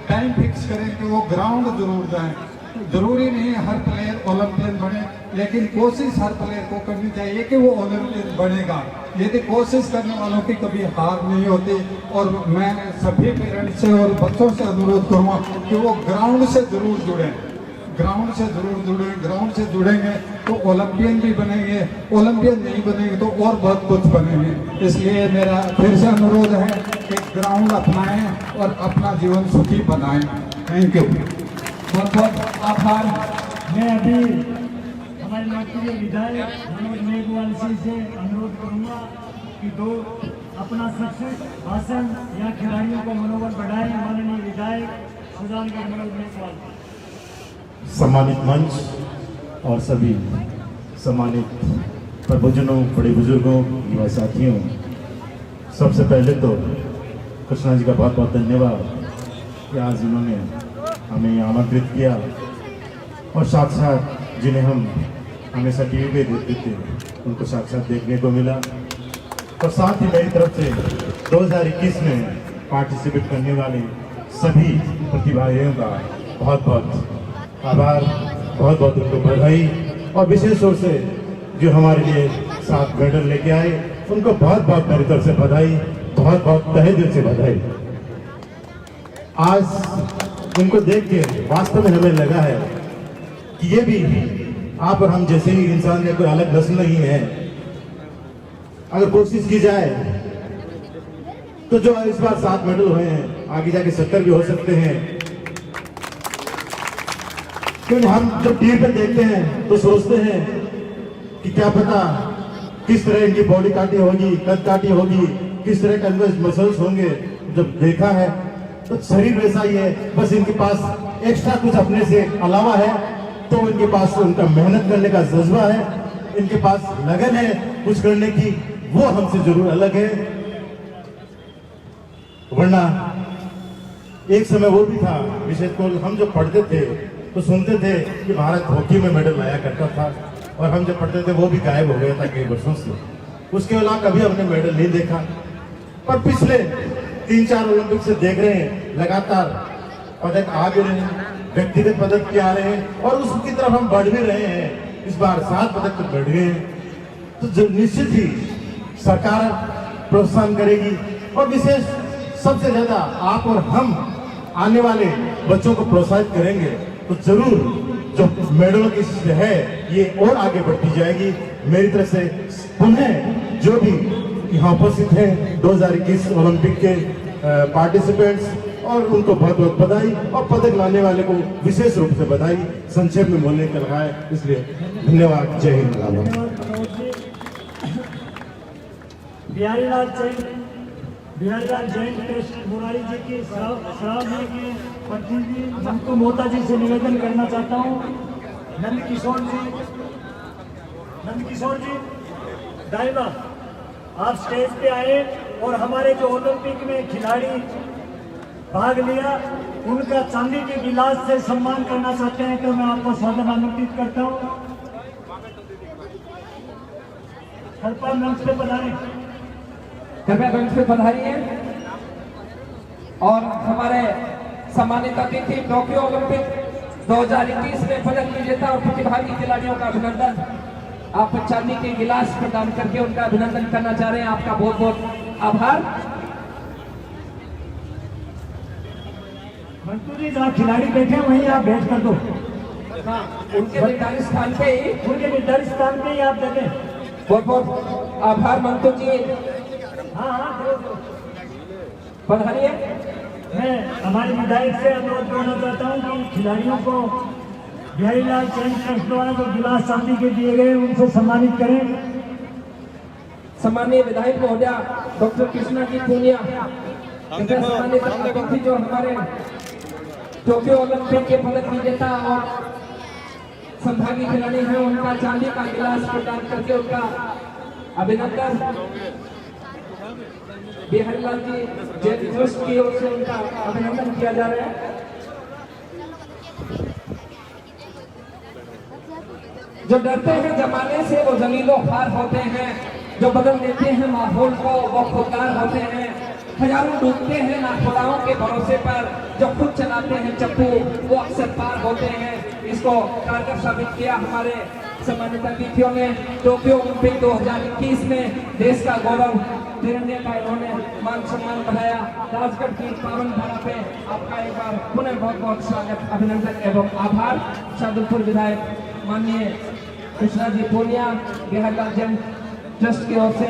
टाइम फिक्स करें कि वो ग्राउंड जरूर जाएं। जरूरी नहीं है हर प्लेयर ओलंपियन बने, लेकिन कोशिश हर प्लेयर को करनी चाहिए कि वो ओलंपियन बनेगा। यदि कोशिश करने वालों की कभी हार नहीं होती। और मैं सभी पेरेंट्स से और बच्चों से अनुरोध करूँगा कि वो ग्राउंड से जरूर जुड़ें, ग्राउंड से जरूर जुड़ें। ग्राउंड से जुड़ेंगे तो ओलंपियन भी बनेंगे, ओलंपियन नहीं बनेंगे तो और बहुत कुछ बनेंगे। इसलिए मेरा फिर से अनुरोध है कि ग्राउंड अपनाएं और अपना जीवन सुखी बनाएं। Thank you. बहुत बहुत आभार। मैं अभी हमारे लोकप्रिय विधायक मनोज मेघवाल जी से अनुरोध करूंगा कि दो अपना सक्सेस भाषण या खिलाड़ियों को मनोबल बढ़ाएं। माननीय विधायक सुजानगढ़ मनोज मेघवाल। सम्मानित मंच और सभी सम्मानित प्रभुजनों, बड़े बुजुर्गों, युवा साथियों, सबसे पहले तो कृष्णा जी का बहुत बहुत धन्यवाद कि आज इन्होंने हमें आमंत्रित किया और साथ साथ जिन्हें हम हमेशा टीवी पे देखते थे उनको साक्षात देखने को मिला। और साथ ही मेरी तरफ से 2021 में पार्टिसिपेट करने वाले सभी प्रतिभागियों का बहुत बहुत आभार, बहुत बहुत उनको बधाई। और विशेष रूप से जो हमारे लिए 7 मेडल लेके आए उनको बहुत बहुत मेरी तरफ से बधाई, बहुत बहुत तहे दिल से बधाई। आज उनको देख के वास्तव में हमें लगा है कि ये भी आप और हम जैसे ही इंसान में कोई अलग नस्ल नहीं है। अगर कोशिश की जाए तो जो इस बार 7 मेडल हुए हैं आगे जाके 70 भी हो सकते हैं। क्योंकि हम जब टीवी पर देखते हैं तो सोचते हैं कि क्या पता किस तरह इनकी बॉडी काटी होगी, कद काटी होगी, किस तरह का इनके मसल्स होंगे। जब देखा है तो शरीर वैसा ही है, बस इनके पास एक्स्ट्रा कुछ अपने से अलावा है। तो इनके पास उनका मेहनत करने का जज्बा है, इनके पास लगन है कुछ करने की, वो हमसे जरूर अलग है। वरना एक समय वो भी था, विशेषकर हम जब पढ़ते थे तो सुनते थे कि भारत हॉकी में मेडल लाया करता था, और हम जब पढ़ते थे वो भी गायब हो गया था कई वर्षों से। उसके अलावा कभी हमने मेडल नहीं देखा। पर पिछले 3-4 ओलंपिक से देख रहे हैं लगातार पदक आ भी रहे हैं, व्यक्तिगत पदक भी आ रहे हैं और उसकी तरफ हम बढ़ भी रहे हैं। इस बार 7 पदक तक बढ़ गए हैं। तो निश्चित ही सरकार प्रोत्साहन करेगी और विशेष सबसे ज्यादा आप और हम आने वाले बच्चों को प्रोत्साहित करेंगे तो जरूर जो मेडलों की है ये और आगे बढ़ती जाएगी। मेरी तरफ से पुनः जो भी यहाँ उपस्थित हैं 2021 ओलंपिक के पार्टिसिपेंट्स और उनको बहुत बहुत बधाई और पदक लाने वाले को विशेष रूप से बधाई। संक्षेप में बोलने का लगा है, इसलिए धन्यवाद। जय हिंद। बिहारीलाल जैन कृष्ण मुरारी जी की श्रावण के प्रतिनिधि मंटू मोहता जी से निवेदन करना चाहता हूँ। नंद किशोर जी दाइवा आप स्टेज पे आए और हमारे जो ओलंपिक में खिलाड़ी भाग लिया उनका चांदी के गिलास से सम्मान करना चाहते हैं, तो मैं आपको स्वागत आमंत्रित करता हूँ। कृपया मंच पे पधारें। कृपया मंच पे पधारिए। और हमारे सम्मानित अतिथि टोक्यो ओलंपिक 2021 में पदक विजेता और प्रतिभागी खिलाड़ियों का अभिनंदन। आप चांदी के गिलास प्रदान करके उनका अभिनंदन करना चाह रहे हैं। आपका बहुत बहुत आभार। मंटू जी जहाँ खिलाड़ी बैठे हैं वहीं आप बैठ कर दो। हाँ, उनके निर्धारित स्थान पे ही, उनके निर्धारित स्थान पे ही आप देखें। बहुत बहुत आभार मंटू जी। हाँ हाँ दो। पधारिए। मैं हमारे विधायक से अनुरोध करना चाहता हूँ कि खिलाड़ियों को बिहारी लाल चरण ट्रस्ट द्वारा जो गिलास चांदी के दिए गए उनसे सम्मानित करें। सम्मानीय विधायक महोदया डॉक्टर कृष्णा जी पूनिया सम्मानित अतिथि जो हमारे टोक्यो ओलंपिक के पदक विजेता और संभागीय खिलाड़ी हैं, उनका चांदी का गिलास प्रदान करके उनका अभिनंदन बिहारी लाल जी जैन ट्रस्ट की ओर से उनका अभिनंदन किया जा रहा है। जो डरते हैं जमाने से वो जमीलों पार होते हैं, जो बदल देते हैं माहौल को वो खुददार होते हैं। हजारों डूबते हैं नाखुदाओं के भरोसे पर, जो खुद चलाते हैं चप्पू वो अक्सर पार होते हैं। इसको कारगर साबित किया हमारे सम्मानित अतिथियों ने। टोक्यो ओलंपिक 2021 में देश का गौरव तिरंगे का इन्होंने मान सम्मान बढ़ाया। राजगढ़ की पावन धरा पे आपका एक बार पुनः बहुत बहुत स्वागत, अभिनंदन एवं आभार। शाहदुलपुर विधायक माननीय कृष्णा जी पूनिया बिहारी लाल जैन ट्रस्ट की ओर से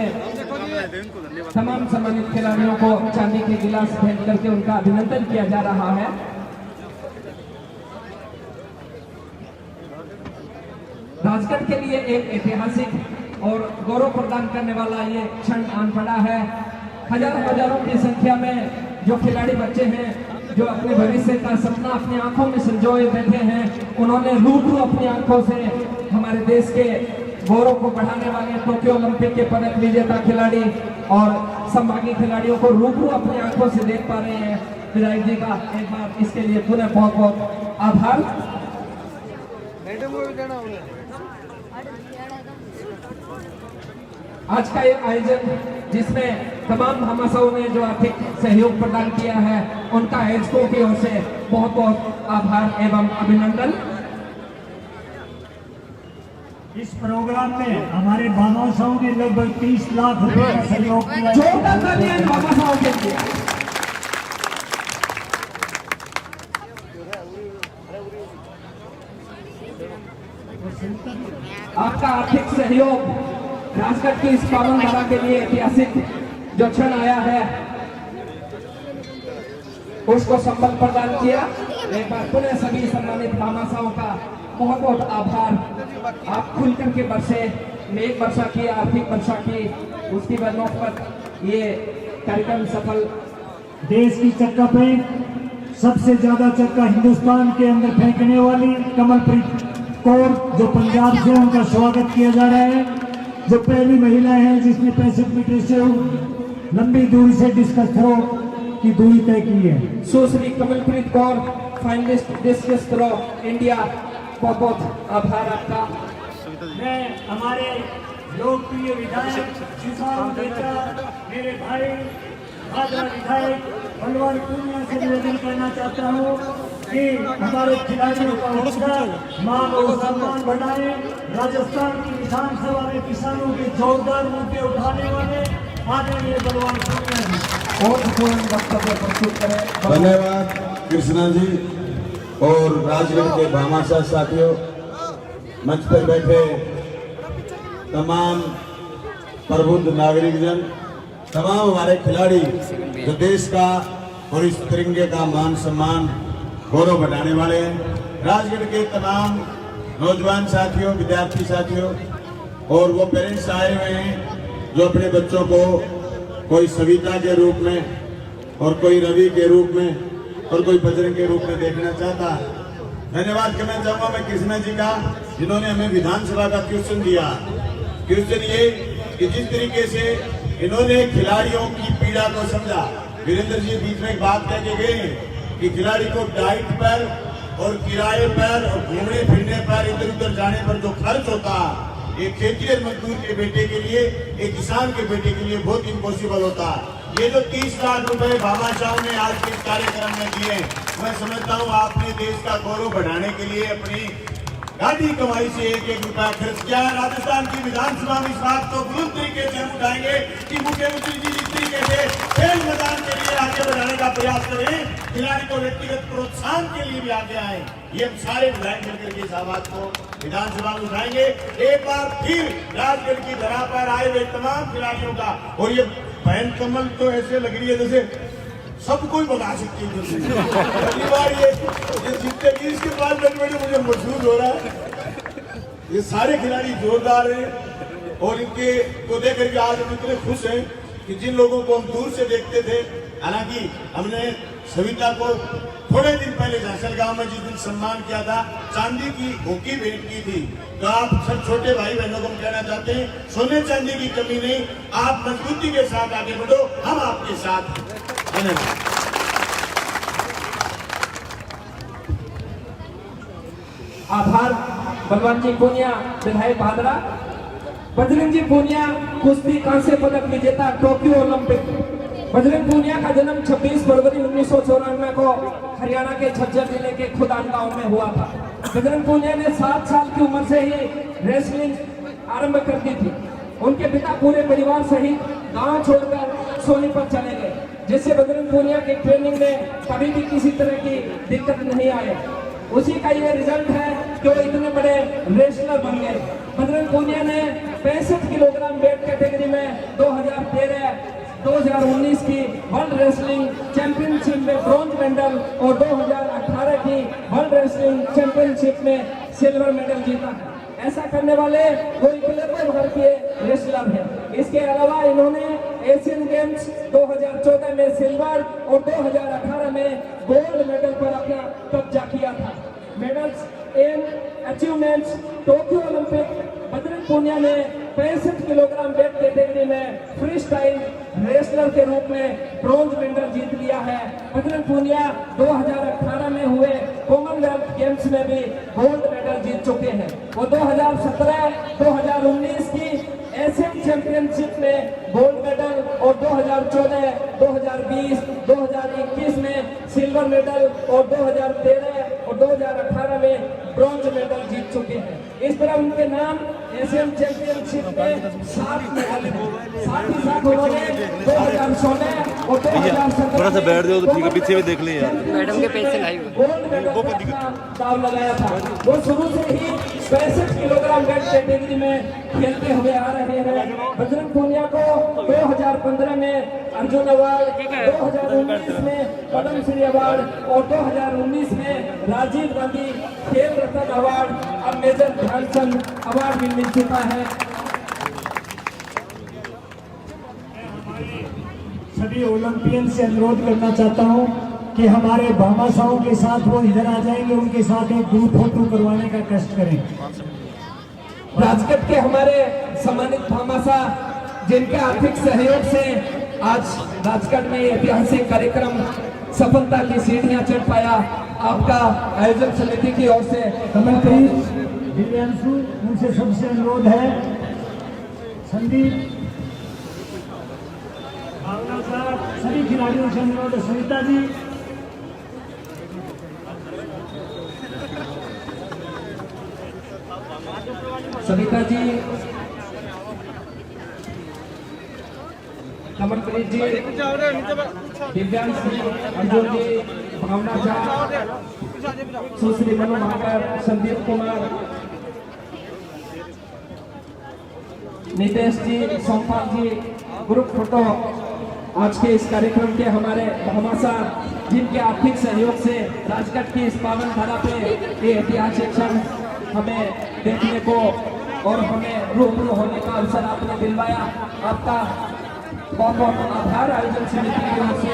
तमाम सम्मानित खिलाड़ियों को चांदी के गिलास भेंट करके उनका अभिनंदन किया जा रहा है। राजगढ़ के लिए एक ऐतिहासिक और गौरव प्रदान करने वाला ये क्षण आन पड़ा है। हजारों की संख्या में जो खिलाड़ी बच्चे हैं, जो अपने भविष्य का सपना अपनी आंखों में संजोए बैठे हैं, उन्होंने रूबरू अपनी आंखों से हमारे देश के गौरव को बढ़ाने वाले टोक्यो ओलंपिक के पदक विजेता खिलाड़ी और संभागीय खिलाड़ियों को रूबरू अपनी आंखों से देख पा रहे हैं। विधायक जी का एक बार इसके लिए पुनः बहुत बहुत आभार। आज का ये आयोजन जिसमें तमाम भामाशाहों ने जो आर्थिक सहयोग प्रदान किया है, उनका आयोजकों की ओर से बहुत बहुत आभार एवं अभिनंदन। इस प्रोग्राम में हमारे भामाशाहों ने लगभग 30 लाख रुपए का सहयोग किया। जोरदार तालियां भामाशाहों के लिए। आपका आर्थिक सहयोग राजगढ़ की इस पावन धारा के लिए ऐतिहासिक जो क्षण आया है उसको संबल प्रदान किया। एक बार पुनः सभी सम्मानित भामाशाहों का बहुत बहुत आभार। आप खुल करके बरसे, मेघ वर्षा की, आर्थिक वर्षा की, उसकी बदनों पर ये कार्यक्रम सफल। देश की चक्का फेंक सबसे ज्यादा चक्का हिंदुस्तान के अंदर फेंकने वाली कमलप्रीत कौर जो पंजाब से, उनका स्वागत किया जा रहा है। जो पहली महिला है जिसने 65 मीटर से लंबी दूरी से डिस्कस थ्रो की दूरी तय की है। Sushri Kamalpreet Kaur finalist discus throw India, बहुत बहुत आभार आपका। मैं हमारे लोकप्रिय विधायक शिवपाल नेता, मेरे भाई भाजपा विधायक बलवान पूनिया से निवेदन करना चाहता हूँ कि हमारे खिलाड़ियों का उत्साह मान और सम्मान बढ़ाए। राजस्थान की विधानसभा में किसानों के जोरदार मुद्दे उठाने वाले आदरणीय बलवान पूनिया जी और पूर्ण वक्तव्य प्रस्तुत करें। धन्यवाद कृष्णा जी और राजगढ़ के भामाशाह साथियों, मंच पर बैठे तमाम प्रबुद्ध नागरिकजन, तमाम हमारे खिलाड़ी जो देश का और इस तिरंगे का मान सम्मान गौरव बढ़ाने वाले हैं, राजगढ़ के तमाम नौजवान साथियों, विद्यार्थी साथियों और वो पेरेंट्स आए हुए हैं जो अपने बच्चों को कोई सविता के रूप में और कोई रवि के रूप में और कोई बजरंग के रूप में देखना चाहता है। धन्यवाद करना चाहूंगा मैं कृष्णा जी का, जिन्होंने हमें विधानसभा का क्वेश्चन दिया। क्वेश्चन ये कि जिस तरीके से इन्होंने खिलाड़ियों की पीड़ा को समझा। वीरेंद्र जी बीच में एक बात कह के गए कि खिलाड़ी को डाइट पर और किराए पर और घूमने फिरने पर, इधर उधर जाने पर जो खर्च होता है, एक खेतीहर मजदूर के बेटे के लिए, एक किसान के बेटे के लिए बहुत इम्पॉसिबल होता है। ये जो 30 लाख रुपए भामाशाहों ने आज के इस कार्यक्रम में दिए, मैं समझता हूँ आपने देश का गौरव बढ़ाने के लिए अपनी गाड़ी कमाई से एक एक रुपया खर्च किया है। राजस्थान की विधानसभा में इस बात को बुलंद तरीके से हम उठाएंगे कि मुख्यमंत्री जी इस तरीके से खेल मैदान के लिए आगे बढ़ाने का प्रयास करें, खिलाड़ी को व्यक्तिगत प्रोत्साहन के लिए भी आगे आए। ये हम सारे विधायक मिलकर के इस आवाज को विधानसभा में उठाएंगे। एक बार फिर राजगढ़ की धरा पर आए हुए तमाम खिलाड़ियों का, और ये बहन कमल तो ऐसे लग रही है जैसे सबको ही बता सकती है। पहली बार ये जीतेगी, इसके बाद बड़ी मुझे महसूस हो रहा है। ये सारे खिलाड़ी जोरदार हैं और इनके को देख करके आज हम इतने खुश हैं कि जिन लोगों को हम दूर से देखते थे, हालांकि हमने सविता को थोड़े दिन पहले झांसलगांव में जिस दिन सम्मान किया था, चांदी की हॉकी भेंट की थी। तो आप सब छोटे भाई बहनों को हम कहना चाहते हैं, सोने चांदी की कमी नहीं, आप मजबूती के साथ आगे बढ़ो, हम आपके साथ हैं। आभार बलवान जी पूनिया, विधायक भादरा। बजरंग जी पूनिया कुश्ती कांस्य पदक विजेता टोक्यो ओलंपिक। बजरंग पूनिया का जन्म 26 फरवरी 1994 को हरियाणा के झज्जर जिले के खुदान गांव में हुआ था। बजरंग पूनिया ने 7 साल की उम्र से ही रेसलिंग आरंभ कर दी थी। उनके पिता पूरे परिवार सहित गांव छोड़कर सोनीपत चले गए, जिससे बजरंग पूनिया की ट्रेनिंग में कभी भी किसी तरह की दिक्कत नहीं आई। उसी का ये रिजल्ट है कि वो इतने बड़े रेसलर बन गए। बजरंग पूनिया ने 65 किलोग्राम वेट कैटेगरी में 2019 की वर्ल्ड रेसलिंग चैंपियनशिप में ब्रॉन्ज मेडल और 2018 की वर्ल्ड रेसलिंग चैंपियनशिप में सिल्वर मेडल जीता है। ऐसा करने वाले वो इकलौते भारतीय रेसलर हैं। इसके अलावा इन्होंने एशियन गेम्स 2014 में सिल्वर और 2018 में गोल्ड मेडल पर अपना कब्जा किया था। Medals and achievements Tokyo Olympic. Bajrang Punia ने 65 किलोग्राम वेट कैटेगरी में फ्री स्टाइल रेसलर के रूप में ब्रॉन्ज मेडल जीत लिया है। बजरंग पूनिया 2018 में हुए कॉमनवेल्थ गेम्स में भी गोल्ड मेडल जीत चुके हैं। वो 2017, 2019 की एशियन चैंपियनशिप में गोल्ड मेडल और 2014, 2020, 2021 में सिल्वर मेडल और 2013 और 2018 में ब्रॉन्ज मेडल जीत चुके हैं। इस तरह उनके नाम एशियन चैंपियनशिप में 7 मेडल हैं। साथ ही साथ उन्होंने 2016 और 2017 थोड़ा सा बैठ जाओ तो ठीक है, पीछे भी देख लें यार। मैडम के पैसे लाई गोल्ड मेडल दाव लगाया था। वो शुरू से ही 65 किलोग्राम वेट कैटेगरी में खेलते हुए आ रहे हैं। बजरंग पूनिया को 2015 में अर्जुन अवार्ड, 2019 में पद्म श्री अवार्ड और 2019 में राजीव गांधी खेल रत्न अवार्ड और मेजर ध्यानचंद अवार्ड भी मिल चुका है। सभी ओलंपियन से अनुरोध करना चाहता हूं कि हमारे भामाशाहों के साथ वो इधर आ जाएंगे, उनके साथ एक ग्रुप फोटो करवाने का कष्ट करें। राजगढ़ के हमारे सम्मानित भामाशाह, जिनके आर्थिक सहयोग से आज राजगढ़ में ऐतिहासिक कार्यक्रम सफलता की सीढ़ियां चढ़ पाया, आपका आयोजन समिति की ओर से दिव्यांशु, उनसे सबसे अनुरोध है, संदीप, भावना साहब, सभी खिलाड़ियों से अनुरोध है, सविता जी, सविता जी, कमलप्रीत जी, दिव्यांश जी, अर्जुन जी, भावना झा, सुश्री मनु महाकर, संदीप कुमार, नितेश जी, सोमपाल जी, ग्रुप फोटो। आज के इस कार्यक्रम के हमारे भामाशाह, जिनके आर्थिक सहयोग से राजगढ़ की इस पावन धरा पे ये ऐतिहासिक क्षण हमें देखने को और हमें रूबरू होने का अवसर आपने दिलवाया, आपका बहुत बहुत आभार। आयोजन समिति की ओर से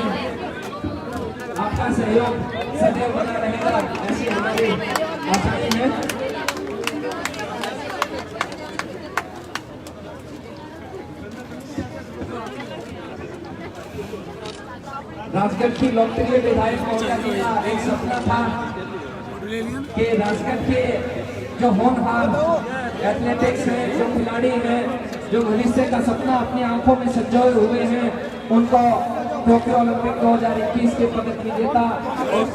आपका सहयोग सदैव बना रहेगा, ऐसी हमारी आशाएं हैं। राजगढ़ की लोकप्रिय विधायक महोदया जी का एक सपना था कि राजगढ़ के जो होनहार एथलेटिक्स हैं, जो खिलाड़ी हैं, जो भविष्य का सपना अपनी आंखों में संजोए हुए हैं, उनको टोक्यो ओलंपिक 2021 के पदक विजेता और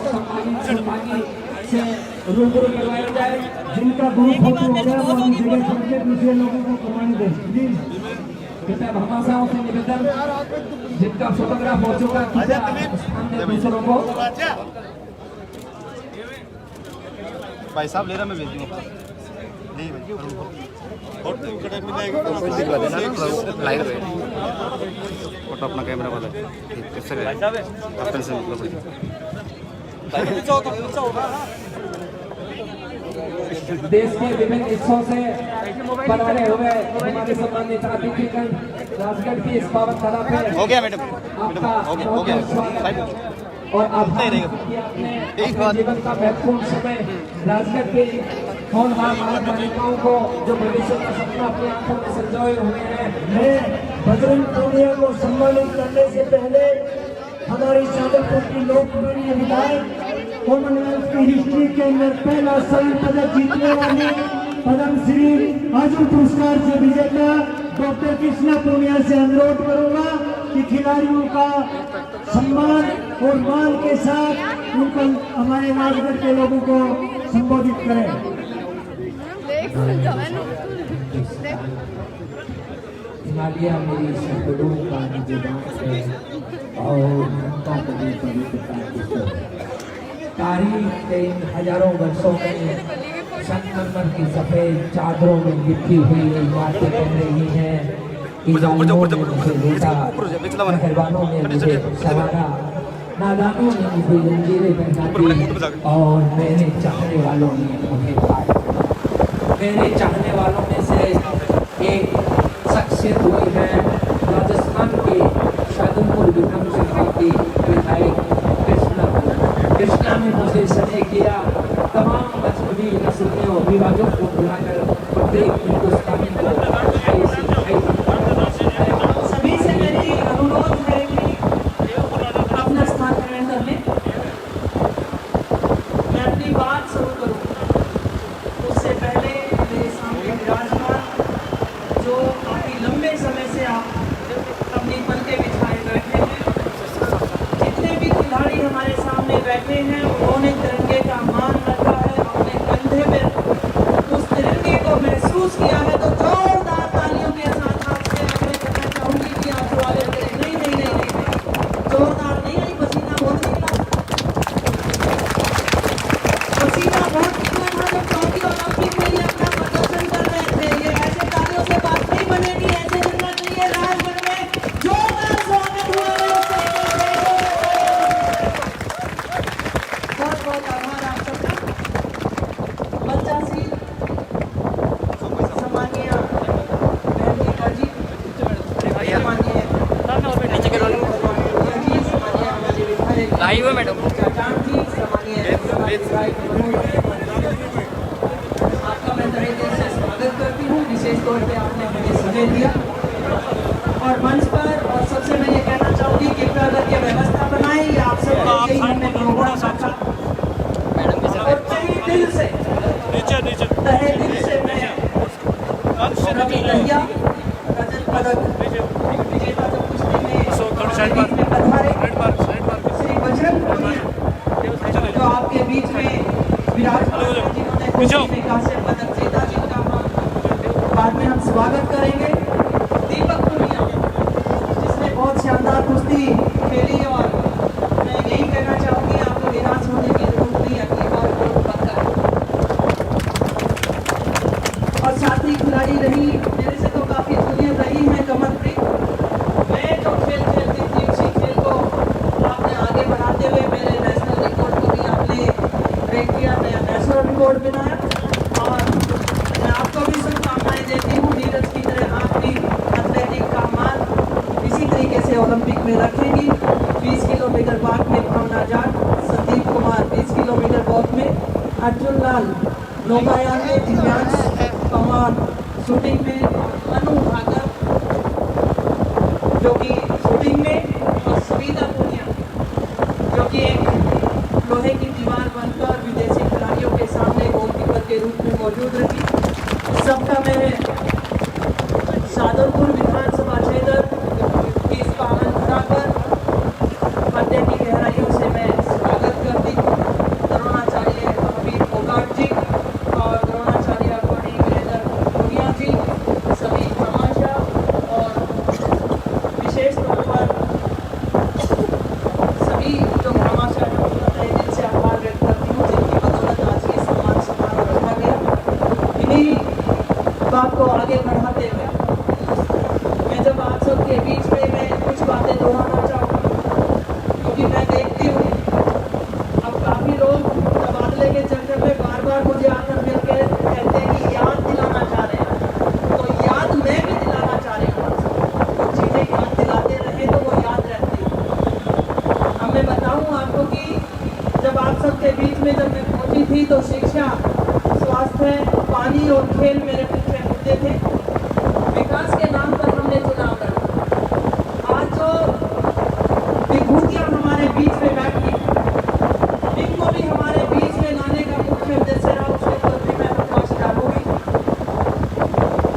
सम्मानित से रूबरू करवाया जाए। जिनका ग्रुप फोटो हो गया वो अपनी जगह छोड़ के दूसरे लोगों को कमाने दें प्लीज। कृपया भामाशाहों से निवेदन, जिनका फोटोग्राफ हो चुका कृपया स्थान दें दूसरों को। भाई साहब ले रहा मैं भेज दूंगा नहीं भाई फोटो अपना कैमरा वाला अपने से मतलब देश के विभिन्न हिस्सों से पधारे हुए हमारे सम्मानित अतिथिगण राजगढ़ की इस पावन धरा पे हो गया मैडम आपका हो गया और आपने जीवन का महत्वपूर्ण समय राजगढ़ के होनहार बालिकाओं को जो भविष्य का सपना अपनी आंखों में संजोए हुए हैं। मैं बजरंग पूनिया को सम्मानित करने से पहले हमारी शादरपुर की लोकप्रिय विधायक कॉमनवेल्थ की हिस्ट्री के अंदर पहला स्वर्ण पदक जीतने वाली पद्मश्री अर्जुन पुरस्कार से विजेता डॉक्टर कृष्णा पूनिया से अनुरोध करूंगा कि खिलाड़ियों का सम्मान और मान के साथ उनको हमारे राजगढ़ के लोगों को संबोधित करें। हिमालय मेरी शब्दों का जुबान है और उनका कभी पवित्रता की सोच। तारीख के इन हजारों वर्षों में संगमरमर की सफेद चादरों में लिखी हुई बातें कह रही हैं। ईमानों ने मुझे लूटा, मेहरबानों ने मुझे सवारा, नादानों ने मुझे जंजीरें पहना दी और मेरे चाहने वालों ने मुझे पाया। मेरे चाहने वालों में से एक शख्सियत हुई है राजस्थान के शादनपुर विधानसभा की विधायक कृष्णा ने मुझे स्नेह किया। तमाम मजहबी नस्लियों विभाजों को बुलाकर प्रत्येक हिंदुस्तानी को सभी से मेरी अनुरोध है कि अपना स्थान ग्रहण कर लें। मैं अपनी बात शुरू करूँ उससे पहले मेरे सामने विराजमान जो काफी लंबे समय से आप अपनी पलकें बिछाए बैठे हैं, जितने भी खिलाड़ी हमारे सामने बैठे हैं उन्होंने तिरंगे का मान रखा है, अपने कंधे में उस तिरंगे को महसूस किया है। तो जोरदार तालियों के साथ आपसे मैं कहना चाहूंगी कि आप स्वागत करें। नहीं नहीं नहीं नहीं जोरदार नहीं, पसीना बहुत निकला, पसीना बहुत निकला था जब टोक्यो ओलंपिक में ये अपना प्रदर्शन कर रहे थे। ये ऐसे तालियों से बात नहीं बनेगी, ऐसे मिलना चाहिए। राजगढ़ में जोरदार स्वागत हुआ है। बहुत बहुत आभार आप सबका। बच्चासी सम्मानीय बहन जी, लाइव है मैडम। आपका मैं तहे दिल से स्वागत करती हूँ। विशेष तौर पे आपने मुझे समय दिया और मंच पर, और सबसे मैं ये कहना चाहूँगी कि अगर ये व्यवस्था बनाई या आप सब हमने प्रोग्राम रखा और तहे दिल से मैं रवि दहिया रजत पदक विजेता जो कुश्ती में पधारे श्री बजरंग पूनिया जो आपके बीच में विराजमान हैं, जिन्होंने कुश्ती में कांस्य पदक जीता, जिनका बाद में हम स्वागत करेंगे। दीपक पूनिया जिसने बहुत शानदार कुश्ती खेली और मैं यही कहना चाहूँगी आपको निराश होने की जरूरत नहीं, अगली बार पक्का। और साथ ही खिलाड़ी रही मेरे से तो काफी जूनियर रही है कमलप्रीत। मैं जो खेल खेलती थी उसी खेल को आपने आगे बढ़ाते हुए मेरे नेशनल रिकॉर्ड को भी आपने ब्रेक किया, नया नेशनल रिकॉर्ड बनाया। और मैं आपको भी शुभकामनाएं देती हूँ। नीरज की तरह आप भी एथलेटिक का मान इसी तरीके से ओलंपिक में रखेंगी। 20 किलोमीटर भाग में भावना जाट, संदीप कुमार 20 किलोमीटर वॉक में, अर्जुन लाल नौकायान में, दिव्यांश पवार शूटिंग में, अनु भाकर जो कि शूटिंग में, और सविता पूनिया जो कि एक लोहे की दीवार बनकर विदेशी खिलाड़ियों के सामने गोलकीपर के रूप में मौजूद रही। सबका मैं शादरपुर विधानसभा क्षेत्र की इस पावन धरा पर हृदय की गहराइयों से मैं स्वागत करती हूँ। द्रोणाचार्य अमित फोगाट आगे बढ़ाते हुए मैं जब आप सबके बीच में मैं कुछ बातें दोहराना चाहूँगी, क्योंकि मैं देखती हूँ अब काफ़ी लोग तबादले के चक्कर में बार बार मुझे आकर मिलकर कहते हैं कि याद दिलाना चाह रहे हैं, तो याद मैं भी दिलाना चाह रही हूँ। तो चीज़ें याद दिलाते रहे तो वो याद रहती है। अब मैं बताऊँ आपको कि जब आप सबके बीच में जब मैं पहुँची थी तो शिक्षा, स्वास्थ्य, पानी और खेल मेरे मुख्य मुद्दे थे। विकास के नाम पर हमने चुनाव लड़ा। आज जो विभूतियाँ हमारे बीच में बैठी, इनको भी हमारे बीच में लाने का मुख्य उद्देश्य रहा, उसके ऊपर भी मैं प्रकाश डालूंगी।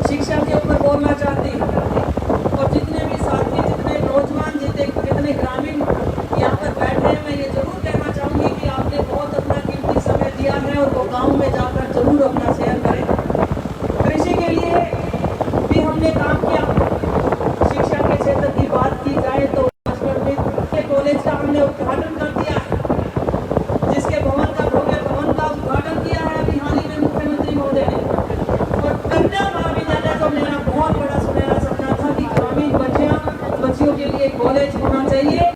शिक्षा के ऊपर बोलना चाहती हूँ और जितने भी साथी, जितने नौजवान, जितने ग्रामीण यहाँ पर बैठे हैं, मैं ये जरूर कहना चाहूँगी कि आपने बहुत अपना कीमती समय दिया है और